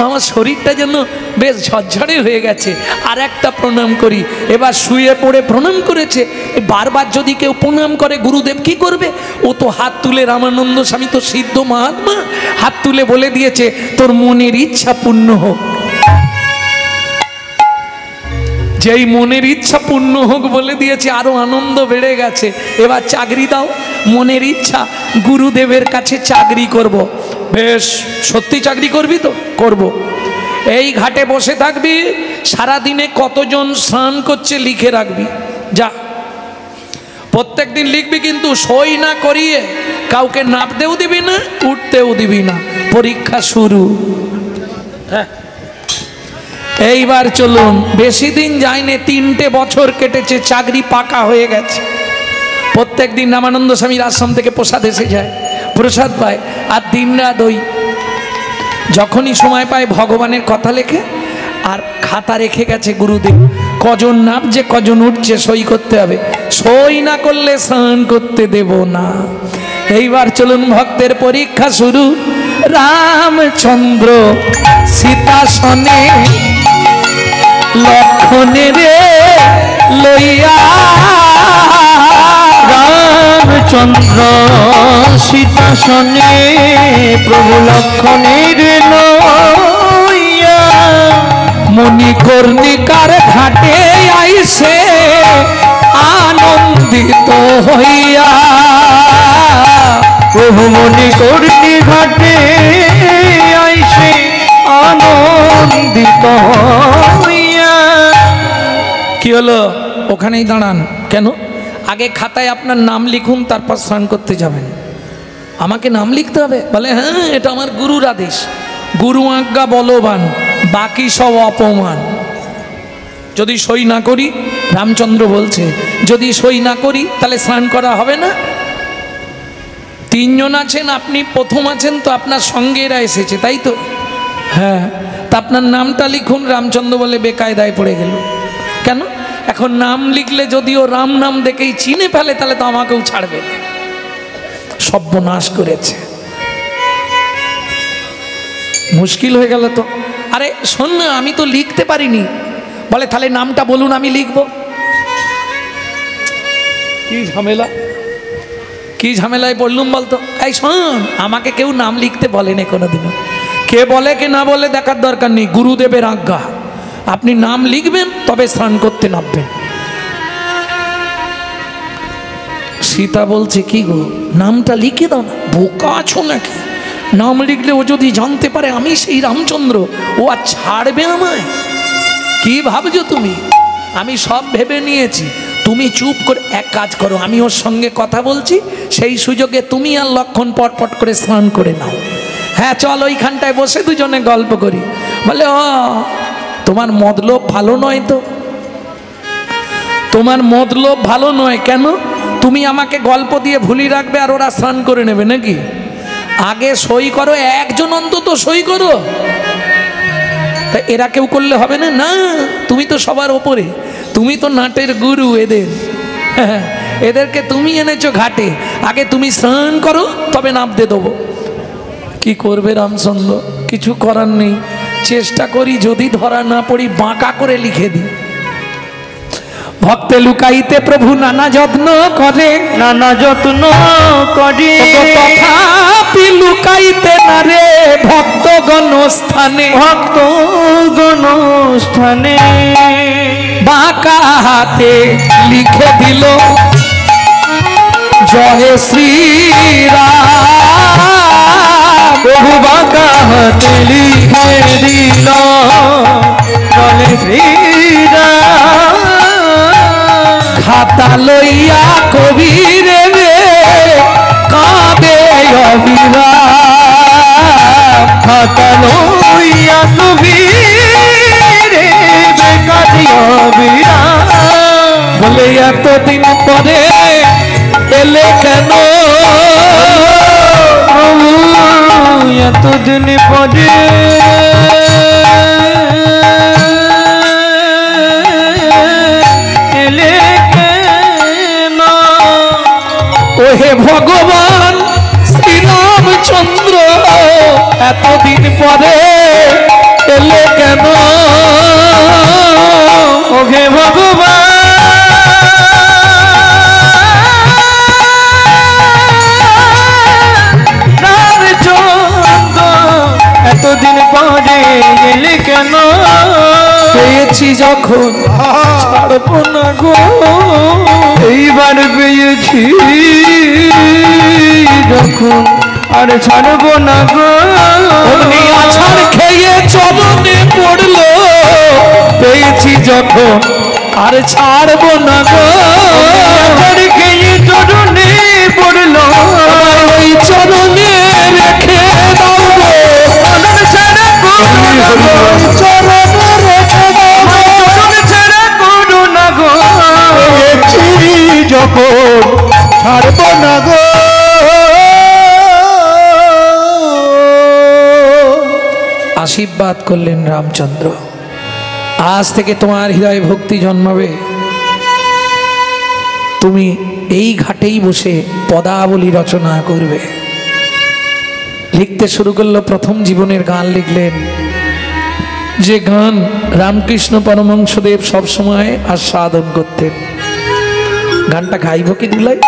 আমার শরীরটা যেন বেশ ঝরঝরে হয়ে গেছে। আর একটা প্রণাম করি, এবার শুয়ে পড়ে প্রণাম করেছে। বারবার যদি কেউ প্রণাম করে গুরুদেব কি করবে? ও তো হাত তুলে, রামানন্দ স্বামী তো সিদ্ধ মহাত্মা, হাত তুলে বলে দিয়েছে তোর মনের ইচ্ছা পূর্ণ হোক। যেই মনের ইচ্ছা পূর্ণ হোক বলে দিয়েছে, আরো আনন্দ বেড়ে গেছে। এবার চাকরি দাও, মনের ইচ্ছা গুরুদেবের কাছে চাকরি করব। বেশ, সত্যি চাকরি করবি তো? করব। এই ঘাটে বসে থাকবি, সারাদিনে কতজন স্নান করছে লিখে রাখবি, যা প্রত্যেক দিন লিখবি, কিন্তু সই না করিয়ে কাউকে নামতেও দিবি না, উঠতেও দিবি না। পরীক্ষা শুরু। হ্যাঁ, এইবার চলুন, বেশি দিন যায়নি, 3টে বছর কেটেছে, চাকরি পাকা হয়ে গেছে। প্রত্যেক দিন রামানন্দ স্বামীর আশ্রম থেকে প্রসাদ এসে যায়, প্রসাদ পায়, আর দিনরাত ওই যখনই সময় পায় ভগবানের কথা লেখে, আর খাতা রেখে গেছে গুরুদেব, কজন নামছে কজন উঠছে সই করতে হবে, সই না করলে স্নান করতে দেব না। এইবার চলুন, ভক্তের পরীক্ষা শুরু। রামচন্দ্র সীতাসনে লক্ষণে রে লইয়া, রামচন্দ্র সীতাসনে প্রভু লক্ষণের লইয়া, মণিকর্ণিকার ঘাটে আইসে আনন্দিত হইয়া, প্রভু মণিকর্ণি ঘাটে আইসে আনন্দিত হইয়া। কি হলো? ওখানেই দাঁড়ান কেন? আগে খাতায় আপনার নাম লিখুন, তারপর স্নান করতে যাবেন। আমাকে নাম লিখতে হবে? বলে হ্যাঁ, এটা আমার গুরুর আদেশ, গুরু আজ্ঞা বলবান, বাকি সব অপমান। যদি সই না করি, রামচন্দ্র বলছে যদি সই না করি তাহলে স্নান করা হবে না। 3 জন আছেন, আপনি প্রথম আছেন, তো আপনার সঙ্গে এরা এসেছে, তাই তো? হ্যাঁ, তা আপনার নামটা লিখুন। রামচন্দ্র বলে বেকায়দায় পড়ে গেল। কেন? এখন নাম লিখলে যদিও রাম নাম দেখেই চিনে ফেলে, তাহলে তো আমাকেও ছাড়বে, সর্বনাশ করেছে। মুশকিল হয়ে গেল তো। আরে শোন না, আমি তো লিখতে পারিনি। বলে তাহলে নামটা বলুন, আমি লিখব। কি ঝামেলা, কি ঝামেলায় পড়লুম বলতো। এই শোন, আমাকে কেউ নাম লিখতে বলেনি কোনোদিনও। কে বলে কে না বলে দেখার দরকার নেই, গুরুদেবের আজ্ঞা। আপনি নাম লিখবেন তবে স্নান করতে নামবেন। সীতা বলছে কি গো, নামটা লিখে দাও না। বোকা আছো নাকি? নাম লিখলে ও যদি জানতে পারে আমি সেই রামচন্দ্র, ও আর ছাড়বে আমায়? কি ভাবছো তুমি? আমি সব ভেবে নিয়েছি। তুমি চুপ করে এক কাজ করো, আমি ওর সঙ্গে কথা বলছি, সেই সুযোগে তুমি আর লক্ষণ পটপট করে স্নান করে নাও। হ্যাঁ চল, ওইখানটায় বসে দুজনে গল্প করি। বলে ও, তোমার মতলব ভালো নয় তো? তোমার মতলব ভালো নয় কেন? তুমি আমাকে গল্প দিয়ে ভুলিয়ে রাখবে আর ওরা স্নান করে নেবে নাকি? আগে সই করো, একজন অন্তত সই করো। তা এরা কেউ করলে হবে না? না, তুমি তো সবার ওপরে, তুমি তো নাটের গুরু এদের। এদেরকে তুমি এনেছো ঘাটে, আগে তুমি স্নান করো তবে নামতে দেবো। কি করবে রামচন্দ্র? কিছু করার নেই। চেষ্টা করি যদি ধরা না পড়ি বাঁকা করে লিখে দিই। ভক্তে লুকাইতে প্রভু নানা যত্ন করে, নানা যত্ন করে, তথাপি লুকাইতে না রে ভক্তগণ স্থানে, ভক্তগণ স্থানে। বাঁকা হাতে লিখে দিল জয় শ্রীরাম। প্রভু বাঁকা হাতে লিখে দিল জয় শ্রীরাম। খাতা লইয়া কবিরে রে কাঁদে অবিরাম। খাতা লইয়া কবিরে কাঁদে অবিরাম। বলে এতদিন পরে এলে কেন? এতদিন পরে এলে কেন? ওহে ভগবান শ্রীরামচন্দ্র, এতদিন পরে এলে কেন? ওহে ভগবান রামচন্দ্র, এতদিন পরে এলে কেন? পেয়েছি যখন ছাড়বো না গো। এইবার পেয়েছি যখন আর ছাড়বো না গো। অমনি আছাড় খেয়ে চরণে পড়লো, পেয়েছি যখন আর ছাড়বো না গো। আছাড় খেয়ে চরণে পড়লো, ওই চরণে রেখে দাও গো। ছাড়া করো না গো, চরণে রেখে দাও গো। ছাড়া করো না গো। পেয়েছি যখন ছাড়বো না গো। আশীর্বাদ করলেন রামচন্দ্র, আজ থেকে তোমার হৃদয় ভক্তি জন্মাবে। তুমি এই ঘাটেই বসে পদাবলী রচনা করবে। লিখতে শুরু করলো, প্রথম জীবনের গান লিখলেন, যে গান রামকৃষ্ণ পরমহংসদেব সবসময় আস্বাদন করতেন। গানটা গাইব কি দুলাই?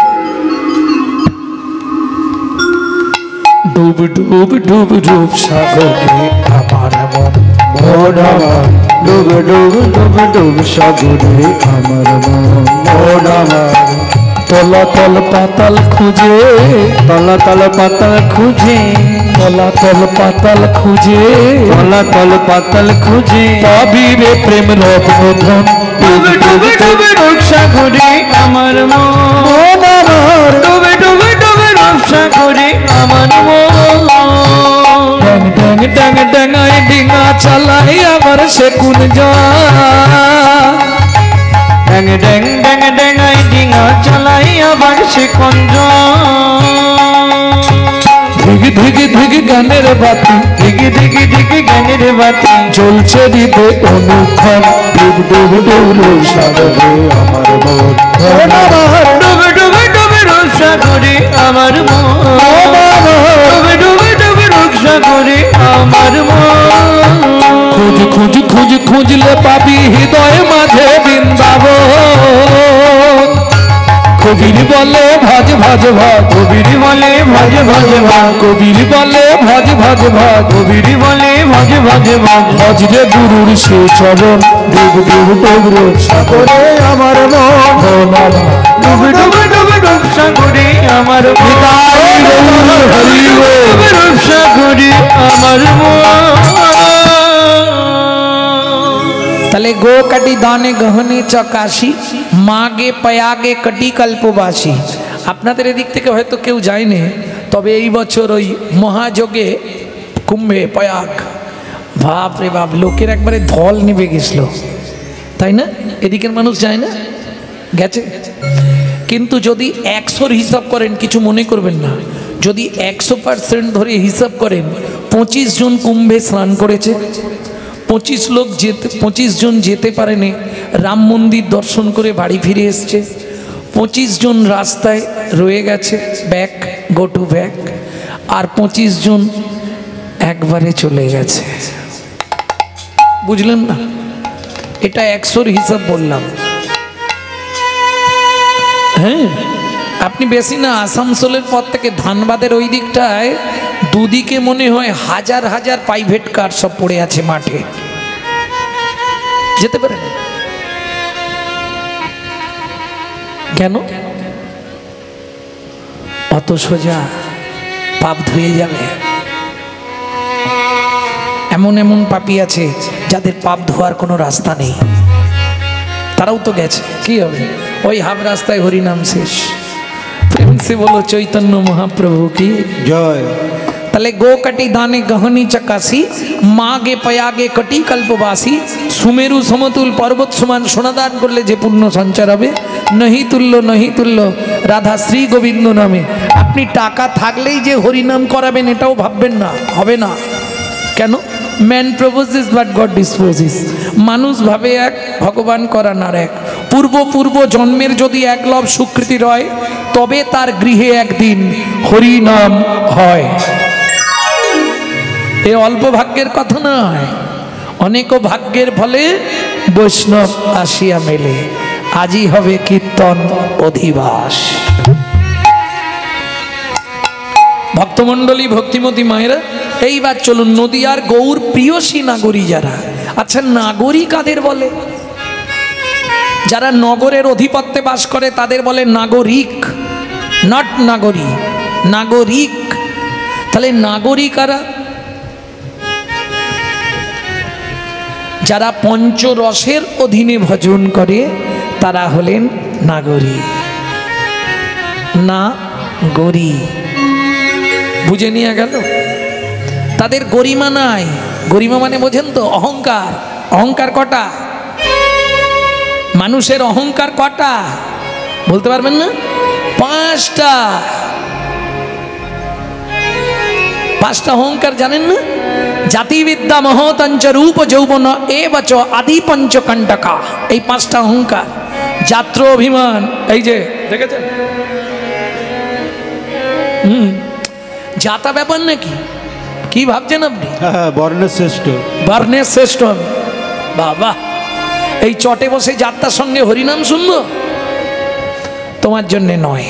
ডুব ডুব ডুব ডুব সাগরে আমার মন, মন আমার ডুব ডুব ডুব ডুব সাগরে আমার মন, মন আমার তলাতল পাতাল খুঁজে, তলাতল পাতাল খুঁজে, তলাতল পাতাল খুঁজে, তলাতল পাতাল খুঁজে পাবি রে প্রেম রত্নধন। ডুব ডুব ডুব ডুব সাগরে আমার মন, আমার ডুব ডুব ডুব ডুব সাগরে আমার মন। ড্যাং ড্যাং ড্যাং ড্যাঙায় ডিঙা চালাই আমার সে কুন যা। ড্যাং ড্যাং ড্যাং ড্যাঙাই ডিঙা চালাই আবার সে কঞ্জ। ধিগ ধিগ ধিগ গানের বাতি, দিকে দিকে দিকে জ্ঞানের বাতি জ্বলছে হৃদে অনুক্ষণ। ডুব ডুব ডুব ডুব সাগরে আমার মন, আমার ডুবে ডুবে ডুবে রূপ সাগরে আমার মন, ডুবে ডুবে ডুবে রূপ সাগরে আমার মন। খুঁজ খুঁজ খুঁজ খুঁজলে পাবি হৃদয় মাঝে বৃন্দাবন। কবির বলে ভজ ভজ ভজ, কবির বলে ভজ ভজ ভজ, কবির বলে ভজ ভজ ভজ, কবির বলে ভজ ভজ ভজ। ভজ রে গুরুর সে চরণ, ডুব ডুব ডুব রূপ সাগরে আমার মন, ডুব ডুব ডুব ডুব সাগরে আমার মন, ডুব সাগরে আমার মন। তাহলে গো কাটি দানে গহনে চকাশি, মাগে পয়াগে কটি কল্পবাসী। আপনাদের এদিক থেকে হয়তো কেউ যায়নি, তবে এই বছর ওই মহাযোগে কুম্ভে পয়াগ, বাপ রে বাপ, লোকের একবারে ধল নিভে গেছিল, তাই না? এদিকের মানুষ যায় না, গেছে। কিন্তু যদি 100-র হিসাব করেন, কিছু মনে করবেন না, যদি 100% ধরে হিসাব করেন, 25 জন কুম্ভে স্নান করেছে, 25 জন যেতে পারেনি, রাম মন্দির দর্শন করে বাড়ি ফিরে এসছে, 25 জন রাস্তায় রয়ে গেছে, ব্যাক গো টু ব্যাক, আর 25 জন একবারে চলে গেছে। বুঝলেন না? এটা 100-র হিসাব বললাম। হ্যাঁ, আপনি বেশি না, আসানসোলের পর থেকে ধানবাদের ওই দিকটায় দুদিকে মনে হয় হাজার হাজার প্রাইভেট কার সব পড়ে আছে মাঠে, যেতে পারেন কেন? অত সোজা পাপ ধুয়ে যাবে? এমন এমন পাপী আছে যাদের পাপ ধোয়ার কোনো রাস্তা নেই, তারাও তো গেছে, কি হবে? ওই হাফ রাস্তায় হরিনাম শেষ। প্রেম সে বলো চৈতন্য মহাপ্রভু কি জয়। তাহলে গো কাটি দানে গহনি চকাশি, মাগে পয়াগে কটি কল্পবাসী। সুমেরু সমতুল পর্বত সমান সোনাদান করলে যে পুণ্য সঞ্চার হবে, নহি তুল্য নহি তুল্য রাধা শ্রী গোবিন্দ নামে। আপনি টাকা থাকলেই যে হরিনাম করাবেন এটাও ভাববেন না, হবে না। কেন? Man proposes but god disposes. মানুষ ভাবে এক, ভগবান করান আর এক। পূর্ব জন্মের যদি একলভ স্বীকৃতি রয়, তবে তার গৃহে একদিন হরিনাম হয়। এ অল্প ভাগ্যের কথা নয়, অনেক ভাগ্যের ফলে বৈষ্ণব আসিয়া মেলে। আজই হবে কীর্তন অধিবাস। ভক্তমণ্ডলী, ভক্তিমতী মায়েরা, এইবার চলুন নদিয়ার গৌর প্রিয়সী নাগরী যারা। আচ্ছা, নাগরী কাদের বলে? যারা নগরের অধিপত্যে বাস করে তাদের বলে নাগরিক, নট নাগরী, নাগরিক। তাহলে নাগরিক কারা? যারা পঞ্চরসের অধীনে ভজন করে তারা হলেন নাগরী। নাগরী বুঝে নিয়ে গেল? তাদের গরিমা নাই। গরিমা মানে বোঝেন তো? অহংকার। অহংকার কটা? মানুষের অহংকার কটা বলতে পারবেন না? 5টা। 5টা অহংকার জানেন না? জাতিবিদ্যা, মহতঞ্চ, রূপ, যৌবন এবচ আদি পঞ্চকণ্টকা। এই 5টা অহংকার। যাত্র অভিমান, এই যে দেখেছেন, জাতা ব্যাপার নাকি? কি ভাবছেন আপনি? বর্ণের শ্রেষ্ঠ, বর্ণের শ্রেষ্ঠ আমি। বাবা, এই চটে বসে যাত্রার সঙ্গে হরিনাম শুনবো? তোমার জন্যে নয়।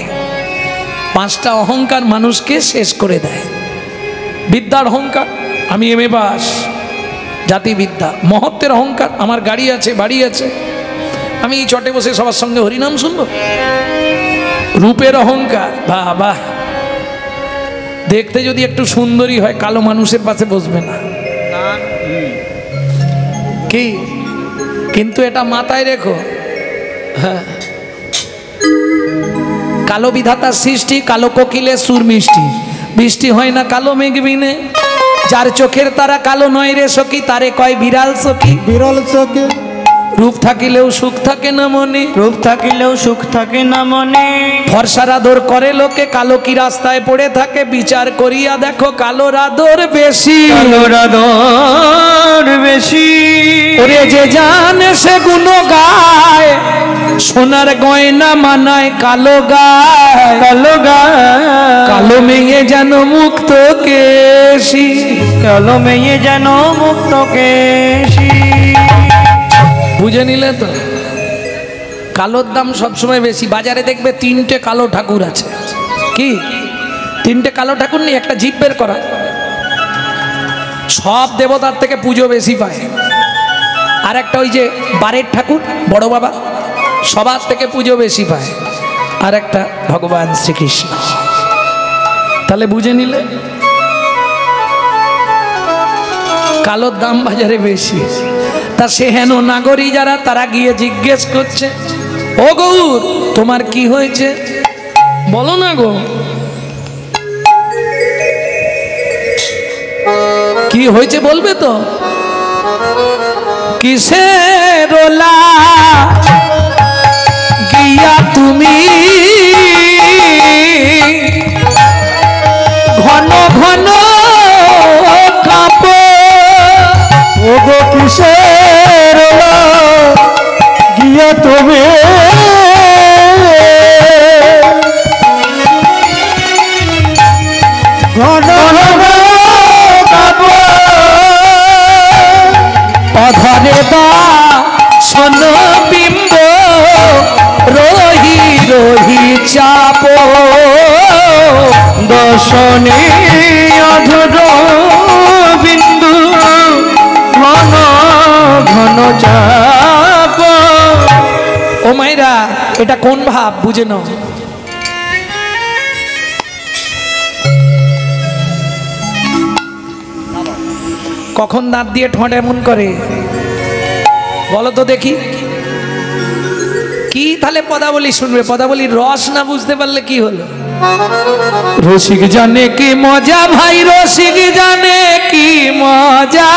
5টা অহংকার মানুষকে শেষ করে দেয়। বিদ্যার অহংকার, আমি এমএ পাস, জাতিবিদ্যা। মহত্বের অহংকার, আমার গাড়ি আছে, বাড়ি আছে, আমি এই চটে বসে সবার সঙ্গে হরিনাম শুনবো। রূপের অহংকার, বাবা, দেখতে যদি একটু সুন্দরী হয় কালো মানুষের পাশে বসবে না, কি? কিন্তু এটা মাথায় রেখো, হ্যাঁ, কালো বিধাতার সৃষ্টি, কালো কোকিলের সুর মিষ্টি। বৃষ্টি হয় না কালো মেঘ বিনে, যার চোখের তারা কালো নয় রে সখী, তারে কয় বিড়াল সখী। বিরল চোখে রূপ থাকিলেও সুখ থাকে না মনে, রূপ থাকিলেও সুখ থাকে না মনে। ফর্সার আদর করে লোকে, কালো কি রাস্তায় পড়ে থাকে, বিচার করিয়া দেখো কালোর আদর বেশি, কালোর আদর বেশি। ওরে যে জানে সে গুণ গায়, সোনার গয়না মানায় কালো গায়, কালো গায়, কালো মেয়ে যেন মুক্ত কেশি, কালো মেয়ে যেন মুক্ত কেশি। বুঝে নিলে তো? কালোর দাম সবসময় বেশি। বাজারে দেখবে 3টে কালো ঠাকুর আছে। কি 3টে কালো ঠাকুর নেই? একটা জিভ বের করা। সব দেবতার থেকে পুজো বেশি পায়। আর একটা ওই যে বারের ঠাকুর বড় বাবা, সবার থেকে পুজো বেশি পায়। আর একটা ভগবান শ্রীকৃষ্ণ। তাহলে বুঝে নিলে কালোর দাম বাজারে বেশি। তা সে হেন নাগরী যারা, তারা গিয়ে জিজ্ঞেস করছে, ও গৌর তোমার কি হয়েছে বলো না গো, কি হয়েছে বলবে তো? কিসের ওলা গিয়া তুমি ঘন ঘন কাঁপো, ও গো কিসের ওলা গিয়া তুমি ঘন ঘন কাঁপো, অধরে বা সন বিম্ব রহি রহি চাপ, দর্শনে অধর বিন্দু ঘন ঘন চাপ। ও মায়েরা, এটা কোন ভাব বুঝে নাও। কখন দাঁত দিয়ে ঠোঁট এমন করে বলো তো দেখি? কি তাহলে পদাবলী শুনবে? পদাবলীর রস না বুঝতে পারলে কি হলো? রসিক জানে কি মজা ভাই, রসিক জানে কি মজা,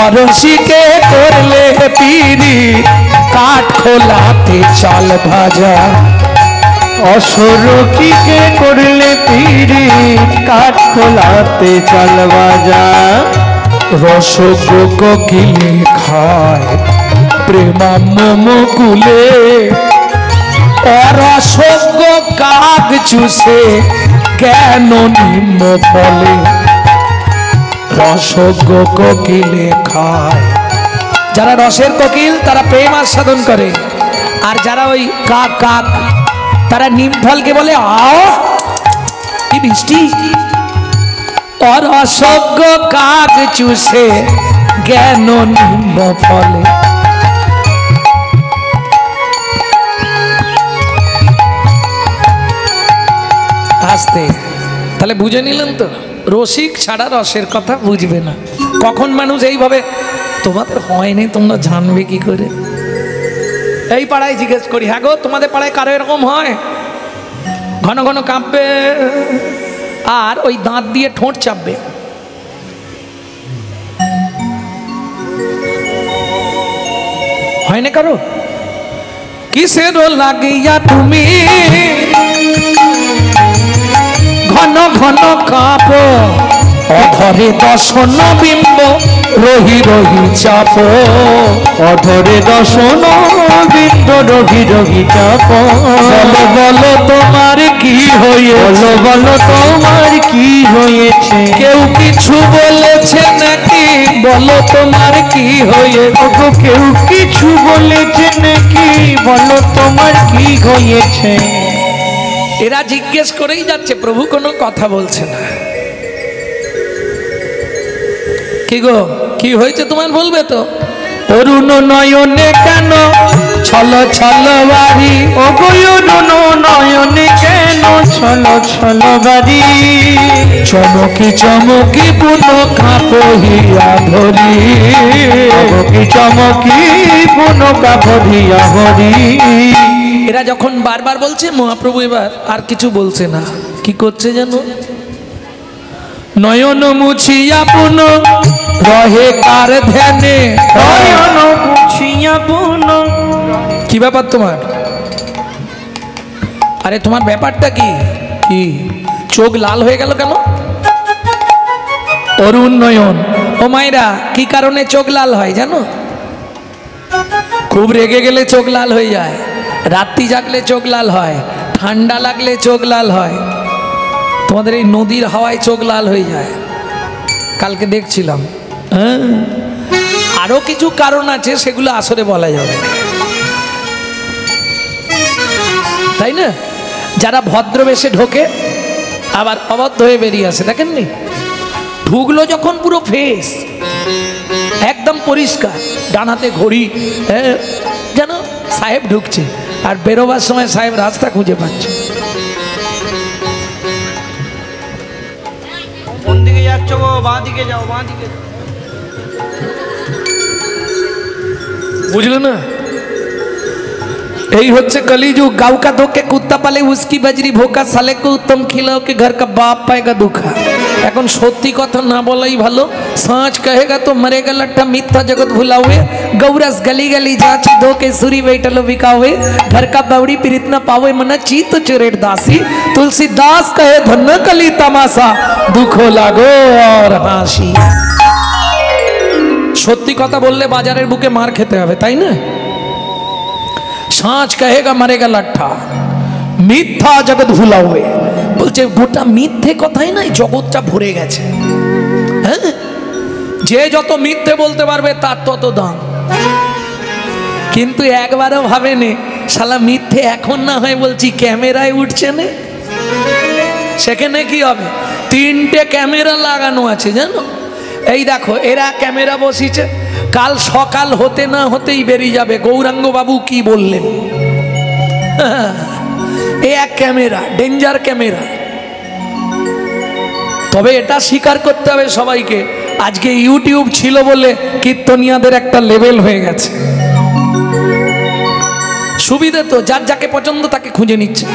অরসিকে করলে পিরি কাঠ খোলাতে চাল ভাজা, অসুরকিকে করলে পিরি কাঠ খোলাতে চাল বাজা, রসগ কোকিলে খায় প্রেমাম্য মুকুলে, অরসগ কাক চুষে কেন নিম্ন ফলে, রসগ কোকিলে খায়। যারা রসের কোকিল তারা প্রেম আস্বাদন করে, আর যারা ওই কাক কাক তারা নিম ফলকে বলে আও কি মিষ্টি। অরসজ্ঞ কাক চুষে জ্ঞান নিম্ন ফলে। আসতে তাহলে বুঝে নিলেন তো? রসিক ছাড়া রসের কথা বুঝবে না। কখন মানুষ এইভাবে, তোমাদের হয়নি তোমরা জানবে কি করে? এই পাড়ায় জিজ্ঞেস করি, হ্যাঁ গো তোমাদের পাড়ায় কারো এরকম হয়? ঘন ঘন কাঁপবে আর ওই দাঁত দিয়ে ঠোঁট চাপবে। হয় না কারো? কিসের লাগিয়া তুমি ঘন ঘন কাঁপো, অধরে দর্শন বিম্ব রহি রহি চাপ, অধরে দর্শন বিন্দ রহি রহি চাপ। বলো বলো তোমার কি হয়েছে, বলো বলো তোমার কি হয়েছে, কেউ কিছু বলেছে নাকি, বলো তোমার কি হয়েছে, কেউ কিছু বলেছে নাকি, বলো তোমার কি হয়েছে। এরা জিজ্ঞেস করেই যাচ্ছে, প্রভু কোনো কথা বলছে না। কি গো কি হয়েছে তোমার বলবে তো? অরুণ নয়নে কেন ছল ছল বাড়ি, অগয়ন নয়নে কেন ছল ছল বাড়ি, চমকি চমকি পুনো কাপহিয়া ধরি, চমকি চমকি পুনো কাপহিয়া ধরি। এরা যখন বারবার বলছে, মহাপ্রভু এবার আর কিছু বলছে না। কি করছে জানো? নয়ন মুছিয়া পুন রহে কার ধ্যানে, নয়ন মুছিয়া পুন। কি ব্যাপার তোমার? আরে তোমার ব্যাপারটা কি? কি চোখ লাল হয়ে গেল কেন? অরুণ নয়ন, ও মায়েরা কি কারণে চোখ লাল হয় জানো? খুব রেগে গেলে চোখ লাল হয়ে যায়, রাত্রি জাগলে চোখ লাল হয়, ঠান্ডা লাগলে চোখ লাল হয়, তোমাদের এই নদীর হাওয়ায় চোখ লাল হয়ে যায়, কালকে দেখছিলাম। হ্যাঁ, আরো কিছু কারণ আছে, সেগুলো আসরে বলা যাবে, তাই না? যারা ভদ্রবেশে ঢোকে আবার অবদ্ধ হয়ে বেরিয়ে আসে, দেখেননি? ঢুকলো যখন পুরো ফেস একদম পরিষ্কার, ডান হাতে ঘড়ি, যেন সাহেব ঢুকছে, আর বেরোবার সময় সাহেব রাস্তা খুঁজে পাচ্ছে। কোন দিকে যাচ্ছ গো? বাঁ দিকে যাও, বাঁ দিকে। বুঝলো না? এই হচ্ছে কলিযুগ। गाँव का धोके कुत्ता पाले उसकी बजरी भोका, साले को तुम खिलाओ के घर का बाप पाएगा दुखा। এখন সত্যি কথা না বলাই ভালো। सांच कहेगा तो मरेगा लट्ठा, मिथ्या जगत भुला हुए, गौरस गली गली जाची धोके सुरी बैठलो बिकावे, घर का बावड़ी पीरित न पावे, मना चीत चुरेट दासी, तुलसीदास कहे धन कली तमाशा, दुखो लागो और हाসি। সত্যি কথা বললে বাজারের বুকে মার খেতে হবে, তাই না? सांच कहेगा मरेगा लट्ठा, মিথ্যা জগৎ ভুলা হয়ে, বলছে গোটা মিথ্যে কথাই নাই, জগৎটা ভরে গেছে। হ্যাঁ, যে যত মিথ্যে বলতে পারবে তার তত দাম। কিন্তু একবারও ভাবেনি শালা মিথ্যে এখন না হয় বলছি ক্যামেরায় উঠছে না, সেখানে কি হবে? 3টে ক্যামেরা লাগানো আছে জানো। এই দেখো, এরা ক্যামেরা বসিয়েছে, কাল সকাল হতে না হতেই বেরিয়ে যাবে গৌরাঙ্গ বাবু কি বললেন। এক ক্যামেরা, ডেঞ্জার ক্যামেরা। তবে এটা স্বীকার করতে হবে সবাইকে, আজকে ইউটিউব ছিল বলে কীর্তনিয়াদের একটা লেভেল হয়ে গেছে। সুবিধে তো, যার যাকে পছন্দ তাকে খুঁজে নিচ্ছে,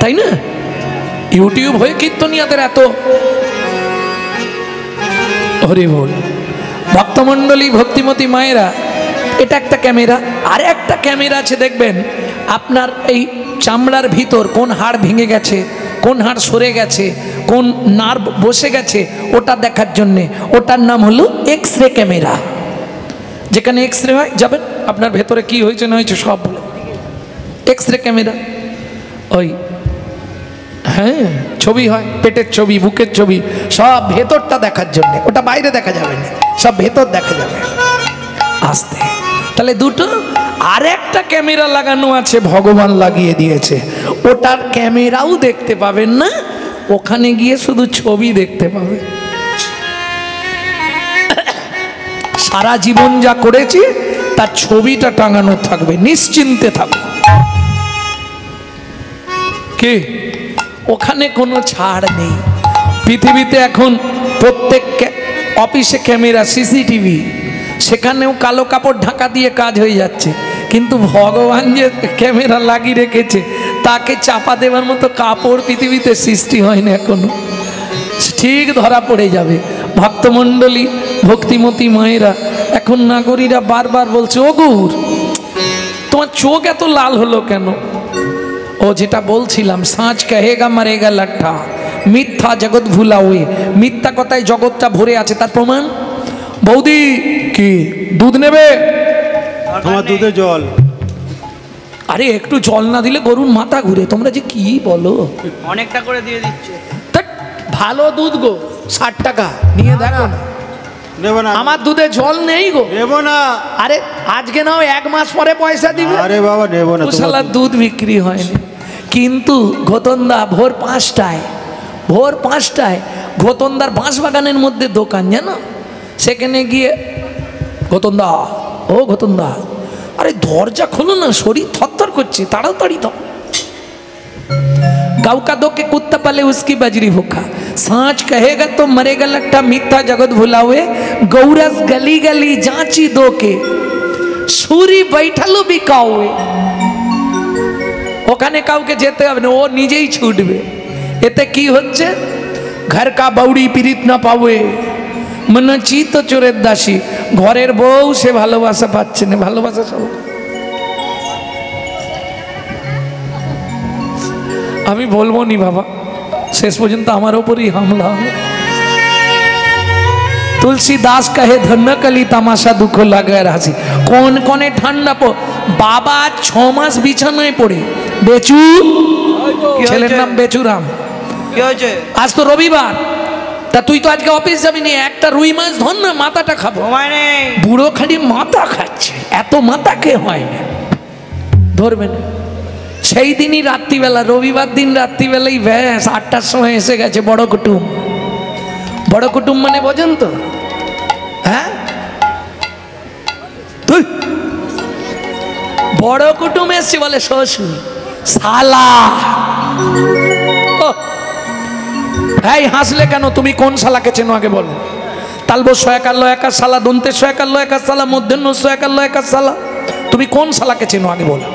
তাই না? ইউটিউব হয়ে কীর্তনিয়াদের এত হরি বল। ভক্তমণ্ডলী, ভক্তিমতী মায়েরা, এটা একটা ক্যামেরা। আর একটা ক্যামেরা আছে দেখবেন, আপনার এই চামড়ার ভিতর কোন হাড় ভেঙে গেছে, কোন হাড় সরে গেছে, কোন নার্ভ বসে গেছে, ওটা দেখার জন্যে। ওটার নাম হলো এক্স রে ক্যামেরা। যেখানে এক্স রে হয় যাবেন, আপনার ভেতরে কি হয়েছে না হয়েছে সব বলে। এক্স রে ক্যামেরা, ওই হ্যাঁ ছবি হয়, পেটের ছবি, বুকের ছবি, সব ভেতরটা দেখার জন্য। ওটা বাইরে দেখা যাবে না, সব ভেতর দেখা যাবে আস্তে। তাহলে দুটো। আর একটা ক্যামেরা লাগানো আছে, ভগবান লাগিয়ে দিয়েছে, ওটার ক্যামেরাও দেখতে পাবেন না, ওখানে গিয়ে শুধু ছবি দেখতে পাবেন। সারা জীবন যা করেছি তার ছবিটা টাঙানো থাকবে, নিশ্চিন্তে থাকবে। কি? ওখানে কোনো ছাড় নেই। পৃথিবীতে এখন প্রত্যেক অফিসে ক্যামেরা, সিসিটিভি, সেখানেও কালো কাপড় ঢাকা দিয়ে কাজ হয়ে যাচ্ছে। কিন্তু ভগবান যে ক্যামেরা লাগিয়ে রেখেছে, তাকে চাপা দেওয়ার মতো কাপড় পৃথিবীতে সৃষ্টি হয়নি এখনো। ঠিক ধরা পড়ে যাবে। ভক্তমণ্ডলী, ভক্তিমতী মায়েরা, এখন নাগরীরা বারবার বলছে, ও গৌর তোমার চোখ এত লাল হলো কেন? ও যেটা বলছিলাম, सांच कहेगा मरेगा लट्ठा, মিথ্যা জগৎ ভুলা হয়ে, মিথ্যা কথায় জগৎটা ভরে আছে। তার প্রমাণ, বৌদি কি দুধ নেবে? তোমার দুধে জল। আরে একটু জল না দিলে গরুর মাথা ঘুরে, তোমরা যে কি বলো। অনেকটা করে দিয়ে দিচ্ছে। ভালো দুধ গো, 60 টাকা নিয়ে দেখো না। নেব না, আমার দুধে জল নেই গো। নেব না। আরে আজকে নাও, 1 মাস পরে পয়সা দিবে। আরে বাবা নেব না, শালা দুধ বিক্রি হয়নি। কিন্তু ঘোতনদা ভোর 5টায় ঘোতনদার বাঁশবাগানের মধ্যে দোকান জানো, সেখানে গিয়ে ঘোতনদা, ও ঘোতনদা, আরে দরজা খোলো না, শরীর থরথর করছে, তাড়াতাড়ি দাও। गाँव का धोके कुत्ता पाले उसकी बजरी भूखा, सांच कहेगा तो मरेगा लट्ठा, मिथ्या जगत भुला हुए, गौरस गली गली जांची धोके सुरी बैठालो बिकावे। ওখানে কাউকে যেতে হবে না, ও নিজেই ছুটবে। এতে কি হচ্ছে? ঘর কা বাউড়ি পীড়িত না পাবে, মনে চিত চোরের দাসী। ঘরের বউ সে ভালোবাসা পাচ্ছে না। ভালোবাসা সব আমি বলবো নি বাবা, শেষ পর্যন্ত আমার ওপরই হামলা হবে। तुलसीदास कहे धन्य कली तमाशा दुख लगे हासि कौन कौने ठंडा पो बाबा 6 मास बिछानाয় পড়ে বেচু ছেলের নাম বেচুরাম কি হয়েছে? আজ তো রবিবার তা তুই তো আজকে অফিস যাবি না একটা রুই মাছ ধর না মাথাটা খাবো সময় নেই। বুড়ো খালি মাথা খাচ্ছে এত মাথা কে হয় না ধরবে না সেই দিনই রাত্রিবেলা রবিবার দিন রাত্রিবেলাই ব্যাস 8টার সময় এসে গেছে বড় কুটুম মানে বোঝেন তো হ্যাঁ তুই বড় কুটুম এসছে বলে শ্বশুর শালা এই হাসলে কেন তুমি কোন শালাকে চেনো আগে বলো তালবস্য একাল্য একা শালা দন্তেশ্ব একাল্য একা শালা মধ্যন্নস্য একাল্য একা শালা তুমি কোন শালাকে চেনো আগে বলো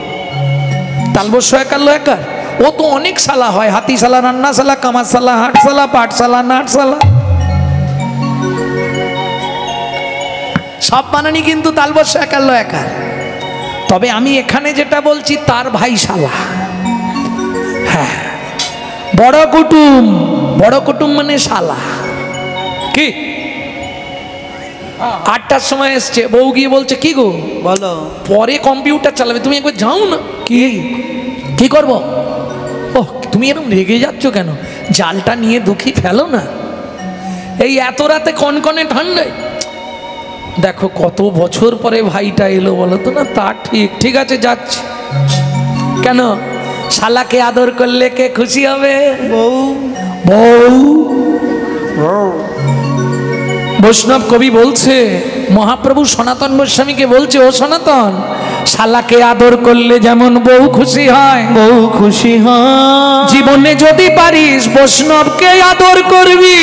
তালবস্য একাল্য একা ও তো অনেক শালা হয় হাতি শালা রান্না শালা কামার শালা হাট শালা পাট শালা নাট শালা সব বানানি কিন্তু তালবস্য একাল্য একা তবে আমি এখানে যেটা বলছি তার ভাই শালা হ্যাঁ বড় কুটুম মানে শালা কি 8টার সময় এসছে বউ গিয়ে বলছে কি গো বলো। পরে কম্পিউটার চালাবে তুমি একবার যাও না কি করব ও তুমি এরকম রেগে যাচ্ছ কেন জালটা নিয়ে দুঃখী ফেলো না এই এত রাতে কনকনে ঠান্ডায় দেখো কত বছর পরে ভাইটা এলো বলো তো না তা ঠিক আছে যাচ্ছে কেন শালাকে আদর করলে কে খুশি হবে বউ বৈষ্ণব কবি বলছে মহাপ্রভু সনাতন গোস্বামীকে বলছে ও সনাতন শালাকে আদর করলে যেমন বউ খুশি হয় জীবনে যদি পারিস বৈষ্ণবকে আদর করবি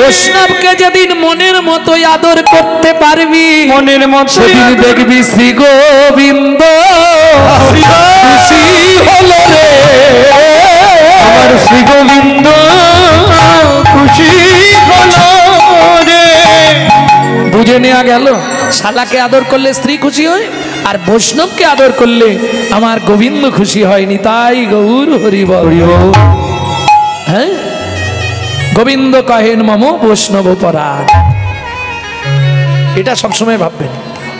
বৈষ্ণবকে যেদিন মনের মতো আদর করতে পারবি সেদিন দেখবি শ্রী গোবিন্দ খুশি হলো রে আমার শ্রী গোবিন্দ খুশি হলো রে। বুঝে নেওয়া গেল শালাকে আদর করলে স্ত্রী খুশি হয় আর বৈষ্ণবকে আদর করলে আমার গোবিন্দ খুশি হয়নি তাই গৌর হরি বল হ্যাঁ গোবিন্দ কহেন মম বৈষ্ণব পরাণ এটা সবসময় ভাববেন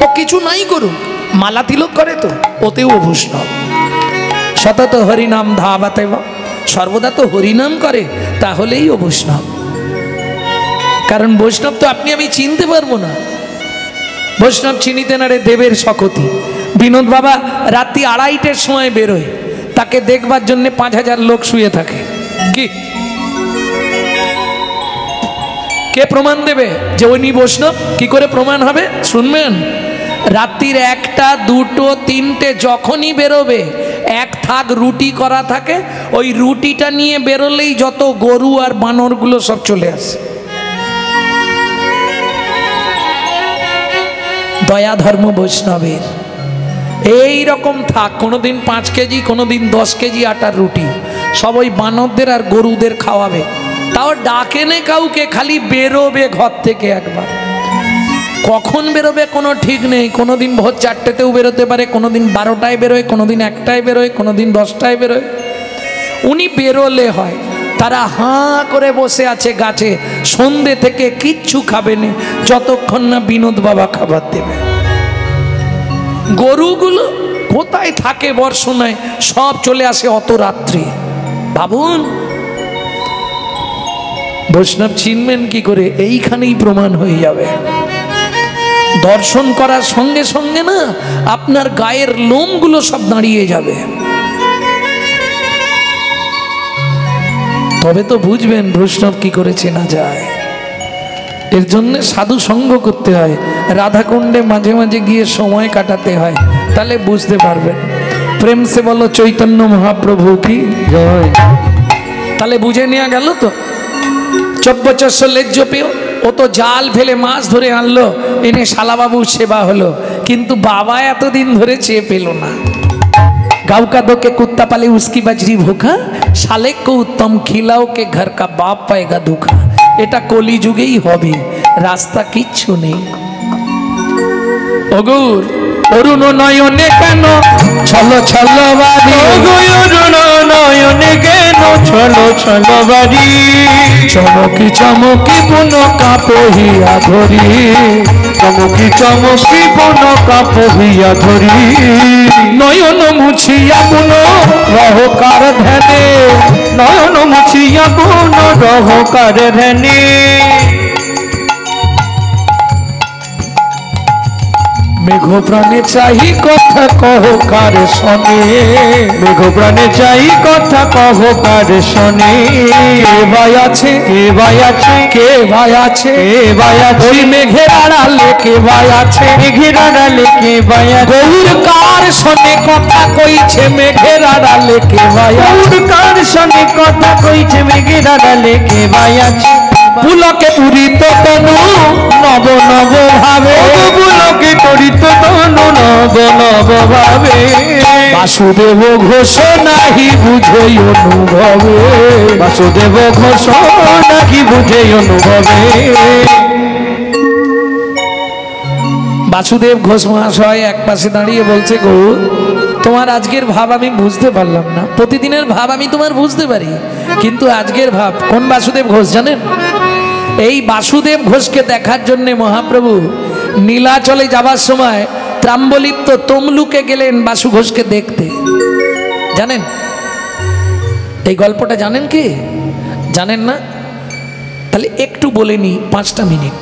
ও কিছু নাই করুক মালা তিলক করে তো ওতেও বৈষ্ণব সতত হরিনাম ধাবাতে সর্বদা তো হরিনাম করে তাহলেই ও বৈষ্ণব কারণ বৈষ্ণব তো আপনি আমি চিনতে পারবো না বৈষ্ণব চিনিতে না রে দেবের শকতি বিনোদ বাবা রাত্রি 2:30টার সময় বেরোয় তাকে দেখবার জন্য 5000 লোক শুয়ে থাকে কি কে প্রমাণ দেবে যে উনি বৈষ্ণব কি করে প্রমাণ হবে শুনবেন রাত্রির 1টা 2টো 3টে যখনই বেরোবে এক থাক রুটি করা থাকে ওই রুটিটা নিয়ে বেরোলেই যত গরু আর বানরগুলো সব চলে আসে দয়া ধর্ম বৈষ্ণবের এই রকম থাক কোনোদিন 5 কেজি কোনোদিন 10 কেজি আটার রুটি সব ওই বানরদের আর গরুদের খাওয়াবে তাও ডাকে নে কাউকে খালি বেরোবে ঘর থেকে একবার কখন বেরোবে কোনো ঠিক নেই কোনোদিন ভোর 4টেতেও বেরোতে পারে কোনোদিন 12টায় বেরোয় কোনোদিন 1টায় বেরোয় কোনোদিন 10টায় বেরোয় উনি বেরোলে হয় তারা হাঁ করে বসে আছে গাছে সন্ধে থেকে কিচ্ছু খাবে না যতক্ষণ না বিনোদ বাবা খাবার দেবে গরুগুলো কোথায় থাকে বর্ষণায় সব চলে আসে অত রাত্রি ভাবুন বৈষ্ণব চিনবেন কি করে এইখানেই প্রমাণ হয়ে যাবে দর্শন করার সঙ্গে সঙ্গে না আপনার গায়ের লোমগুলো সব দাঁড়িয়ে যাবে তবে তো বুঝবেন বৈষ্ণব কি করে চেনা যায় এর জন্য সাধু সঙ্গ করতে হয় রাধাকুণ্ডে মাঝে মাঝে গিয়ে সময় কাটাতে হয় তাহলে বুঝতে পারবেন প্রেম সে বলো চৈতন্য মহাপ্রভু কি জয় তাহলে বুঝে নেওয়া গেল তো 2400 লেজ্জ পেও ও তো জাল ফেলে মাছ ধরে আনলো এনে শালাবাবুর সেবা হলো কিন্তু বাবা এতদিন ধরে চেয়ে পেল না गाँव का दो के कुत्ता पाले उसकी बजरी भूखा साले को उत्तम खिलाओ के घर का बाप पाएगा दुखा এটা কলি যুগেই হবে রাস্তা কিচ্ছু নেই ওগৌর অরুণ নয়নে কেন ছলো ছলো বাড়ি, অরুণ নয়নে কেন ছলো ছলো বাড়ি, চমকি চমকি বুন কাপহিয়া ধরি, চমকি চমকি বন কাপহিয়া ধরি, নয়ন মুছিয়া বুন রহকার ধ্যানে, নয়ন মুছিয়া বন রহকার ধ্যানে। মেঘ প্রাণে চাহি কথা কহ কার শোনে, মেঘ প্রাণে চাই কথা কহ কার শোনে, কে ভাই আছে কে ভাই আছে, কে ভাই আছে, কে ভাই আছে, ওই মেঘের আড়ালে কে ভাই আছে, মেঘের আড়ালে কে ভাই আছে, গৌর কার শোনে কথা কইছে মেঘের আড়ালে কে ভাই আছে, গৌর কার শোনে কথা কইছে মেঘের আড়ালে কে ভাই আছে, পুলকে উড়িত তনু নব নব ভাবে, পুলকে তরিত তনু নব নব ভাবে, বাসুদেব ঘোষ নাহি বুঝই অনুভবে, বাসুদেব ঘোষ নাকি বুঝে অনুভবে। বাসুদেব ঘোষ মহাশয় এক পাশে দাঁড়িয়ে বলছে, গৌর তোমার আজকের ভাব আমি বুঝতে পারলাম না, প্রতিদিনের ভাব আমি তোমার বুঝতে পারি, কিন্তু আজকের ভাব কোন বাসুদেব ঘোষ জানেন? এই বাসুদেব ঘোষকে দেখার জন্য মহাপ্রভু নীলাচলে যাবার সময় ত্রাম্বলিপ্ত তমলুকে গেলেন বাসু ঘোষকে দেখতে। জানেন এই গল্পটা? জানেন কি জানেন না? তাহলে একটু বলে নি 5টা মিনিট।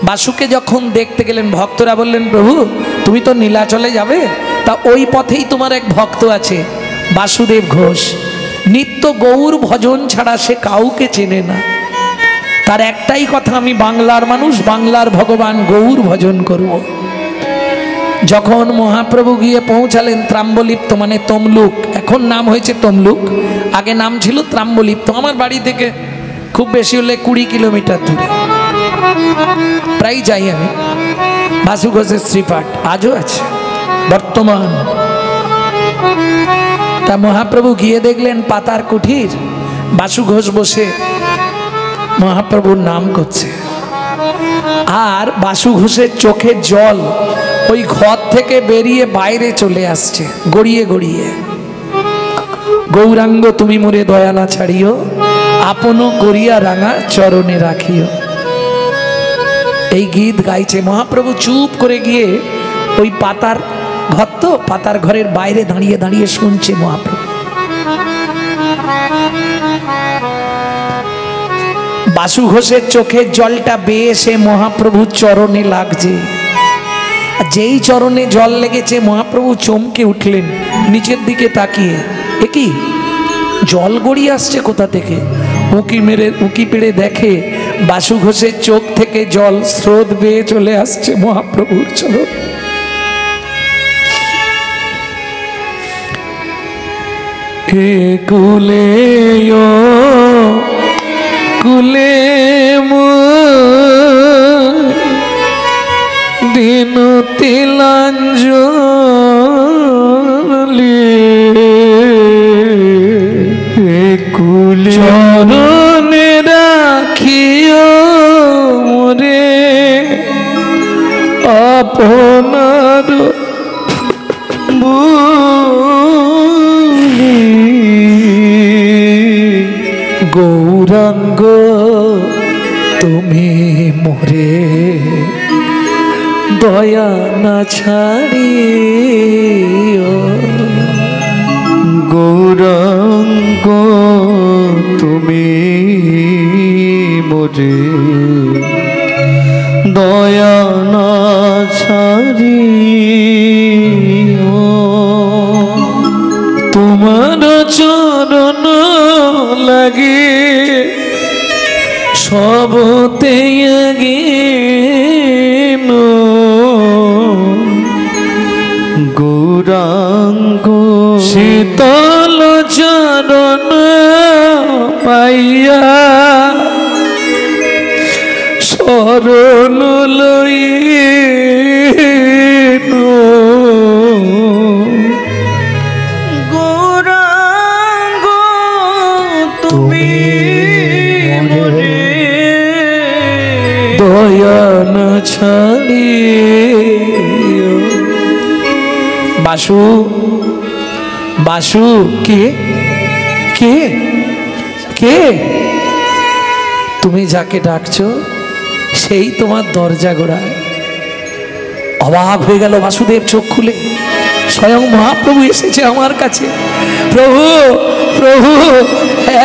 বাসুকে যখন দেখতে গেলেন ভক্তরা বললেন, প্রভু তুমি তো নীলাচলে যাবে, তা ওই পথেই তোমার এক ভক্ত আছে বাসুদেব ঘোষ, নিত্য গৌর ভজন ছাড়া সে কাউকে চেনে না, তার একটাই কথা আমি বাংলার মানুষ, বাংলার ভগবান গৌর ভজন করব। যখন মহাপ্রভু গিয়ে পৌঁছালেন ত্রাম্বলিপ্ত মানে তমলুক, এখন নাম হয়েছে তমলুক, আগে নাম ছিল ত্রাম্বলিপ্ত। আমার বাড়ি থেকে খুব বেশি হলে 20 কিলোমিটার দূরে, প্রায় যাই আমি। বাসু ঘোষের শ্রীপাঠ আজও আছে বর্তমান। তা মহাপ্রভু গিয়ে দেখলেন পাতার কুঠির, বাসু ঘোষ বসে মহাপ্রভুর নাম করছে, আর বাসু ঘোষের চোখের জল ওই ঘর থেকে বেরিয়ে বাইরে চলে আসছে গড়িয়ে গড়িয়ে। গৌরাঙ্গ তুমি মোরে দয়া না ছাড়িও, আপন করিয়া রাঙা চরণে রাখিও। এই গীত গাইছে। মহাপ্রভু চুপ করে গিয়ে ওই পাতার ঘর, তো পাতার ঘরের বাইরে দাঁড়িয়ে দাঁড়িয়ে শুনছে মহাপ্রভু। বাসু ঘোষের চোখের জলটা বেয়ে সে মহাপ্রভুর চরণে লাগছে। যেই চরণে জল লেগেছে মহাপ্রভু চমকে উঠলেন, নিচের দিকে তাকিয়ে এ কি জল গড়িয়ে আসছে কোথা থেকে? উঁকি পেড়ে দেখে বাসু ঘোষের চোখ থেকে জল স্রোত বেয়ে চলে আসছে মহাপ্রভুর চরণ। হে কুলে কুলে দিন তিলাঞ্জলি, হে কুলে চরণে রাখিও মোরে আপনার গৌরাঙ্গ তুমি মোরে দয়া না ছাড়িও, গৌরাঙ্গ তুমি মোরে দয়া না ছাড়িও। তোমার চরণ লাগে সবতে গেন, গৌরাঙ্গ শীতল চরণ পাইয়া শরণ লইন, গৌরাঙ্গ তুমি মোরে দয়া না ছাড়িও। বাসু, বাসু, কে কে কে? তুমি যাকে ডাকছো সেই তোমার দরজা গোড়ায়। অবাক হয়ে গেল বাসুদেব, চোখ খুলে স্বয়ং মহাপ্রভু এসেছে আমার কাছে। প্রভু প্রভু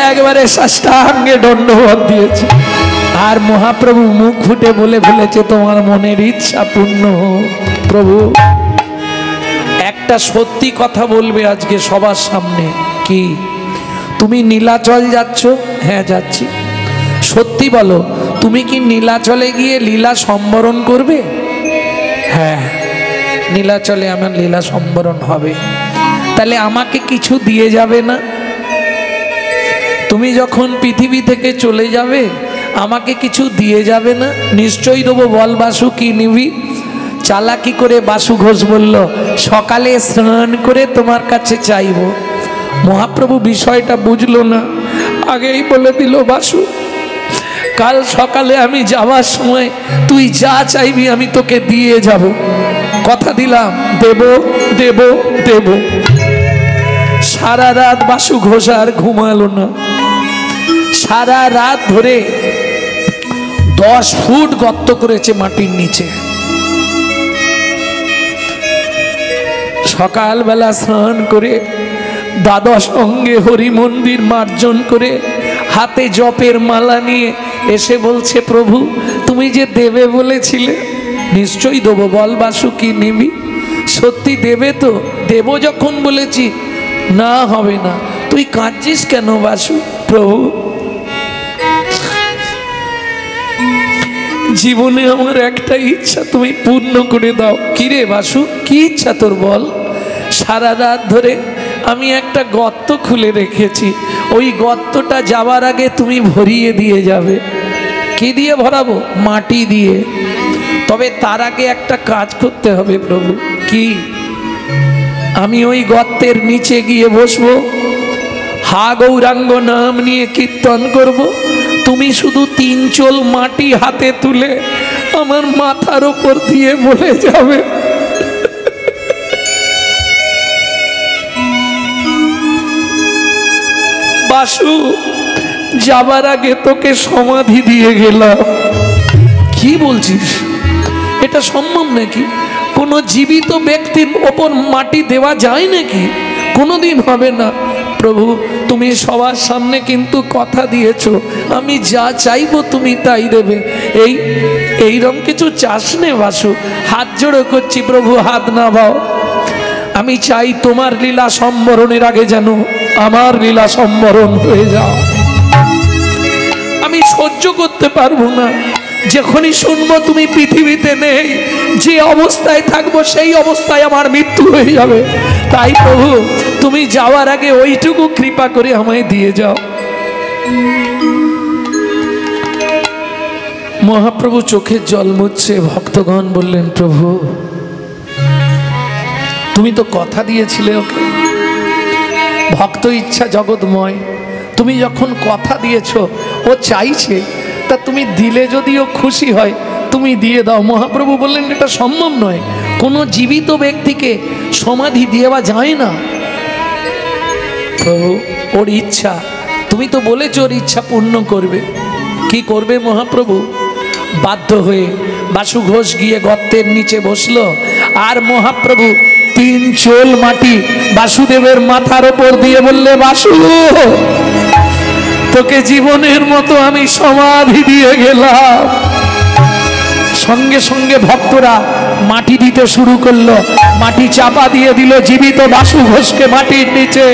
একবারে সাষ্টাঙ্গে দণ্ডবত দিয়েছে। আর মহাপ্রভু মুখ ফুটে বলে ফেলেছে, তোমার মনের ইচ্ছা পূর্ণ হোক। প্রভু একটা সত্যি কথা বলবে আজকে সবার সামনে। কি? তুমি নীলাচল যাচ্ছ? হ্যাঁ যাচ্ছি। সত্যি বলো, তুমি কি নীলাচলে গিয়ে লীলা সম্বরণ করবে? হ্যাঁ, নীলাচলে আমার লীলা সম্বরণ হবে। তাহলে আমাকে কিছু দিয়ে যাবে না? তুমি যখন পৃথিবী থেকে চলে যাবে আমাকে কিছু দিয়ে যাবে না? নিশ্চয়ই দেবো। বল বাসু, কি নিবি? চালাকি করে বাসু ঘোষ বলল, সকালে স্নান করে তোমার কাছে চাইব। মহাপ্রভু বিষয়টা বুঝলো না, আগেই বলে দিল, বাসু কাল সকালে আমি যাওয়ার সময় তুই যা চাইবি আমি তোকে দিয়ে যাব। কথা দিলাম, দেব দেব দেব। সারা রাত বাসু ঘোষ আর ঘুমালো না। সারা রাত ধরে 10 ফুট গর্ত করেছে মাটির নিচে। সকালবেলা স্নান করে দ্বাদশ অঙ্গে হরি মন্দির মার্জন করে হাতে জপের মালা নিয়ে এসে বলছে, প্রভু তুমি যে দেবে বলেছিলে নিশ্চয়ই দেবো। বল বাসু, কি নিবি? সত্যি দেবে তো? দেব যখন বলেছি, না হবে না। তুই কাঁদছিস কেন বাসু? প্রভু জীবনে আমার একটা ইচ্ছা তুমি পূর্ণ করে দাও। কিরে বাসু, কি ইচ্ছা তোর বল? সারা রাত ধরে আমি একটা গর্ত খুলে রেখেছি, ওই গর্তটা যাওয়ার আগে তুমি ভরিয়ে দিয়ে যাবে। কি দিয়ে ভরাবো? মাটি দিয়ে। তবে তার আগে একটা কাজ করতে হবে প্রভু। কি? আমি ওই গর্তের নিচে গিয়ে বসবো, হা গৌরাঙ্গ নাম নিয়ে কীর্তন করব। তুমি শুধু 3 চোল মাটি হাতে তুলে আমার মাথার উপর দিয়ে বলে যাবে, বাসু যাবার আগে তোকে সমাধি দিয়ে গেলাম। কি বলছিস? এটা সম্ভব নাকি? কোনো জীবিত ব্যক্তির ওপর মাটি দেওয়া যায় নাকি? কোনোদিন হবে না। প্রভু তুমি সবার সামনে কিন্তু কথা দিয়েছো, আমি যা চাইবো তুমি তাই দেবে। এইরকম কিছু চাস নে বাসু? হাত জোড়ো করছি প্রভু, হাত না ভাও। আমি চাই তোমার লীলা সম্বরণের আগে যেন আমার লীলা সম্বরণ হয়ে যাও। আমি সহ্য করতে পারবো না, যখনই শুনবো তুমি পৃথিবীতে নেই, যে অবস্থায় থাকবো সেই অবস্থায় আমার মৃত্যু হয়ে যাবে। তাই প্রভু তুমি যাওয়ার আগে ওইটুকু কৃপা করে আমায় দিয়ে যাও। মহাপ্রভু চোখের জল মুছছে। ভক্তগণ বললেন, প্রভু তুমি তো কথা দিয়েছিলে ওকে। ভক্ত ইচ্ছা জগৎময়, তুমি যখন কথা দিয়েছো ও চাইছে, তা তুমি দিলে যদি ও খুশি হয় তুমি দিয়ে দাও। মহাপ্রভু বললেন, এটা সম্ভব নয়, কোনো জীবিত ব্যক্তিকে সমাধি দেওয়া যায় না। প্রভু ওর ইচ্ছা, তুমি তো বলেছ ওর ইচ্ছা পূর্ণ করবে। কি করবে মহাপ্রভু? বাধ্য হয়ে বাসু ঘোষ গিয়ে গর্তের নিচে বসলো। আর মহাপ্রভু 3 চোল মাটি বাসুদেবের মাথার ওপর দিয়ে বললে, বাসু তোকে জীবনের মতো আমি সমাধি দিয়ে গেলাম। সঙ্গে সঙ্গে ভক্তরা মাটি দিতে শুরু করলো, মাটি চাপা দিয়ে দিল জীবিত বাসু ঘোষকে মাটির নিচে।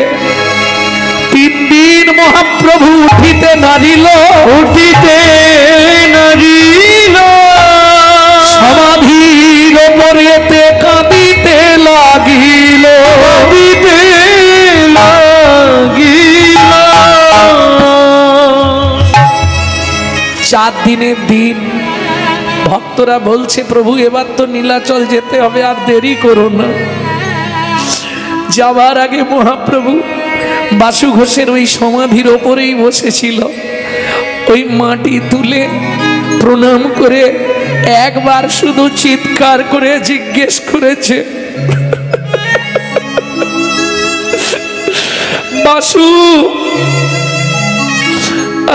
3 দিন মহাপ্রভু উঠিতে নারিল, উঠিতে নারিল, সমাধির ওপরেতে কাঁদিতে লাগিল, কাঁদিতে লাগিল। 4 দিনের দিন ভক্তরা বলছে, প্রভু এবার তো নীলাচল যেতে হবে, আর দেরি করো না। যাবার আগে মহাপ্রভু বাসু ঘোষের ওই সমাধির ওপরেই বসেছিল। ওই মাটি তুলে প্রণাম করে একবার শুধু চিৎকার করে জিজ্ঞেস করেছে, বাসু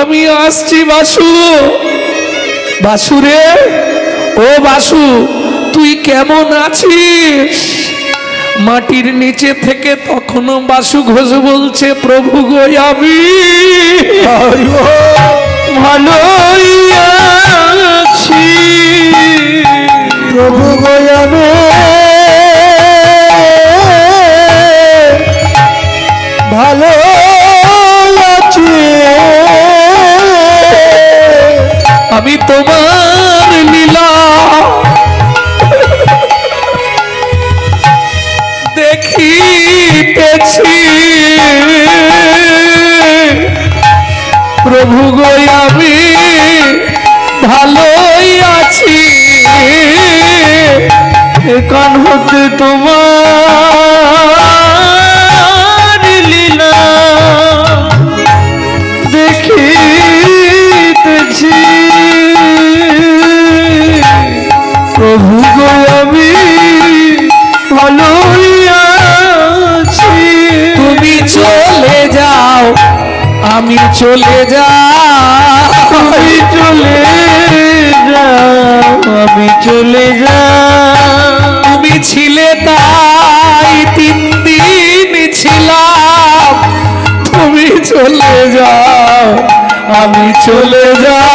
আমি আসছি বাসু। বাসু রে, ও বাসু তুই কেমন আছিস? মাটির নিচে থেকে তখনও বাসু ঘোষ বলছে, প্রভু গো আমি ভালোই আছি, প্রভু গো আমি ভালো আছি, আমি তোমার লীলা দেখিতেছি, প্রভু গো আমি ভালোই আছি, এখান হতে তোমার লীলা দেখিতেছি, প্রভু গো আমি ভালোই আছি। তুমি চলে যাও আমি চলে যাও, তুমি চলে যাও আমি চলে যাও, তুমি ছিলে তাই 3 দিন ছিলাম, তুমি চলে যাও আমি চলে যাও,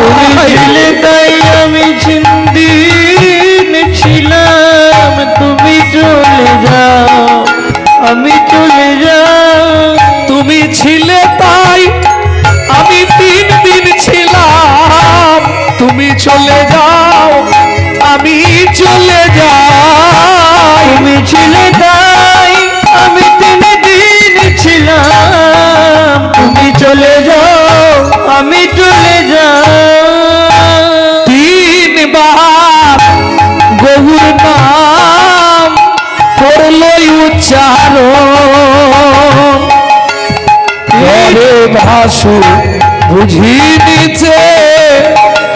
তুমি ছিলে তাই আমি 3 দিন ছিলাম, তুমি চলে যাও আমি চলে যাও, তুমি ছিলে তাই আমি 3 দিন ছিলাম, তুমি চলে যাও আমি চলে যাই, তুমি ছিলে তাই আমি 3 দিন ছিলাম, তুমি চলে যাও আমি চলে যাও, 3 বার গৌর নাম করলই উচ্চারণ, ঘরে ভাসু বুঝি নিচে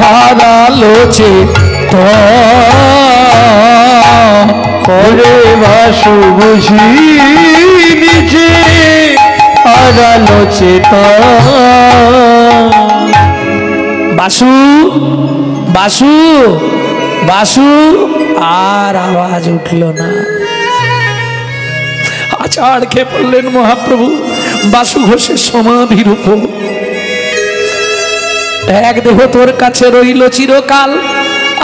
হারালো চেতন, করে বাসু বুঝি নিচে হারালো চেতন, বাসু বাসু বাসু, আর আওয়াজ উঠল না। আছাড় খেয়ে পড়লেন মহাপ্রভু বাসু ঘোষের সমাধির উপর। এক দেহ তোর কাছে রইল চিরকাল,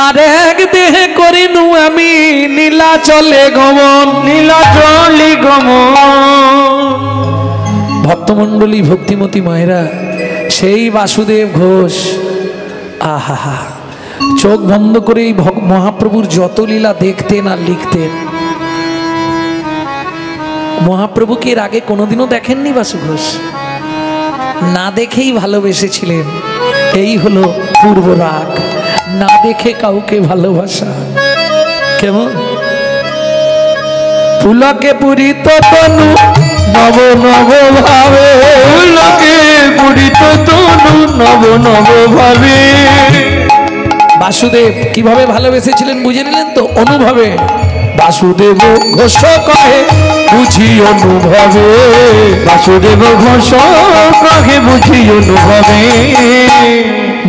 আর এক দেহে করিনু আমি নীলাচলে গমন, নীলাচলে গমন। ভক্তমণ্ডলী ভক্তিমতী মায়েরা, সেই বাসুদেব ঘোষ আহা চোখ বন্ধ করে এই মহাপ্রভুর যত লীলা দেখতেন আর লিখতেন। মহাপ্রভুকে এর আগে কোনোদিনও দেখেননি বাসু ঘোষ, না দেখেই ভালোবেসেছিলেন। এই হলো পূর্ব রাগ, না দেখে কাউকে ভালোবাসা। কেমন পুলকে পুরিত তনু নব নব ভাবে, পুলকে পুরিত তনু নব নব ভাবে। বাসুদেব কিভাবে ভালোবেসেছিলেন বুঝে নিলেন তো? অনুভবে। বাসুদেব ঘোষ কহে বুঝি অনুভবে, বাসুদেব ঘোষ কহে বুঝি অনুভবে,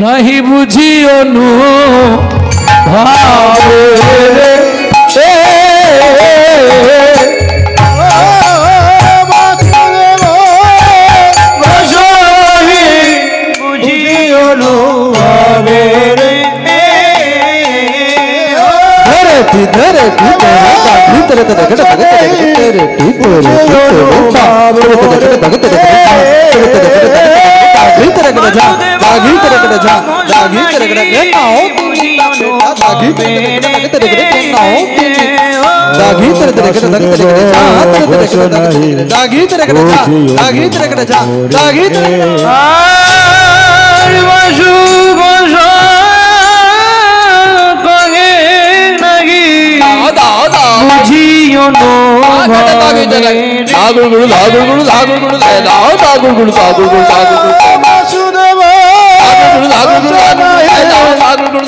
নাহি বুঝি অনুভবে বুঝি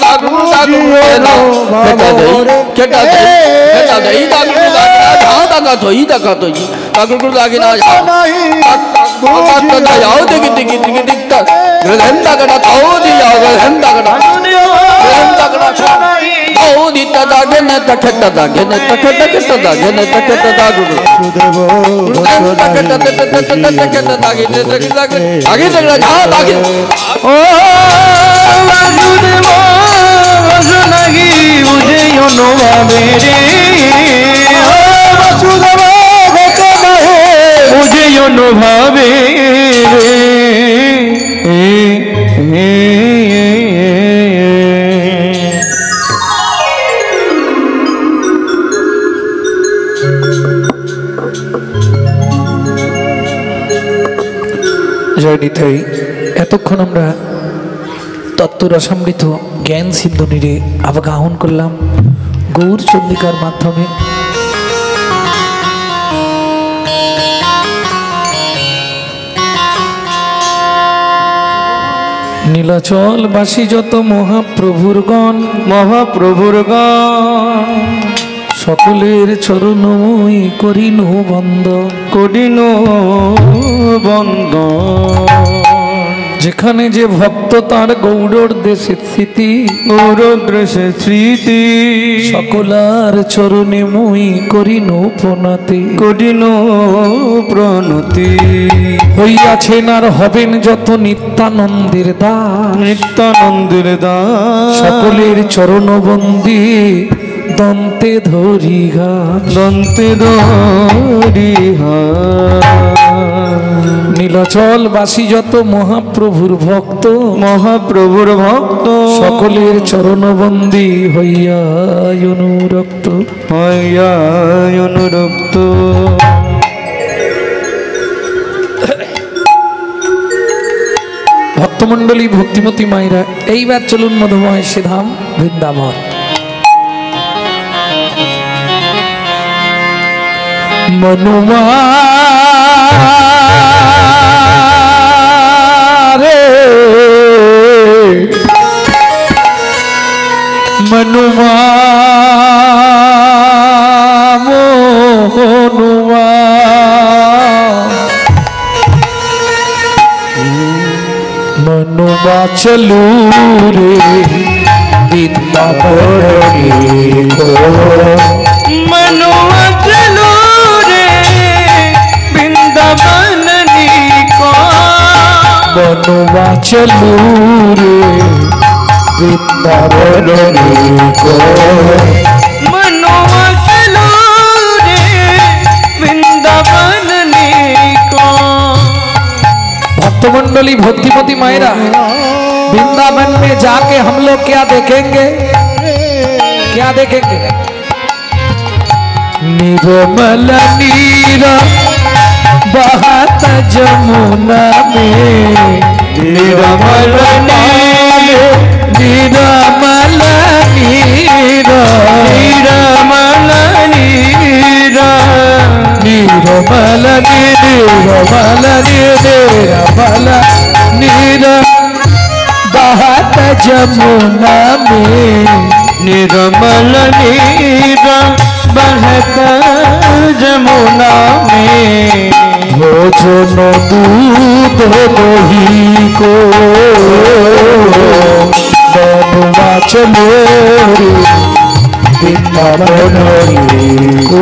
অনুভবে। दागा तो ही ताकुर को दागे ना जाओ जाओ देखी देखी देखी दिखता गंदा कटा ताओ दी जाओ गंदा कटा ताओ दी दागे न तखता दागे न तखता तखता दागे न तखता दागु तखता तखता दागे न तखता आगे तकड़ा जा दागे ओ वासुदेव वसुनगी मुझे यो नोवा मेरे वासुदेव मुझे यो भावे জয়নিতাই এতক্ষণ আমরা তত্ত্বরসামৃত জ্ঞান সিন্ধু নীরে আবাহন করলাম গৌর চন্দ্রিকার মাধ্যমে। নীলাচলবাসী যত মহাপ্রভুর গণ সকলের চরণময়ী করিনো বন্দন যেখানে যে ভক্ত তার গৌড়র দেশের স্মৃতি সকলার চরণে মই করিনো প্রণতি হইয়াছেন আর হবেন যত নিত্যানন্দের দাস সকলের চরণবন্দি দন্তে ধরিঘা নীলাচলবাসী যত মহাপ্রভুর ভক্ত সকলের চরণবন্দি হইয়া অনুরক্ত ভক্তমণ্ডলী ভক্তিমতী মায়েরা এইবার চলুন মধুময় শ্রীধাম বৃন্দাবন। মনুমা রে মনুমা মনুমা মনুমা চলু রে বৃন্দাবন मनुआ चलो रे वृंदावन को मनुआ चलू रे वृंदावन को मनुआ चलो रे वृंदावन को। भक्तमंडली भक्तिमती मायरा वृंदावन में जाके हम लोग क्या देखेंगे निर्मल नीरा बहत जमुना में निर्मल नीरा निर्मल नीरा निर्मल नीरा निर्मल निर्मल निर्मल नीरा बहत जमुना में निर्मल नीरा बहता जमुना में भोजन दूध दही को मनुआ चलो रे वृंदावन को।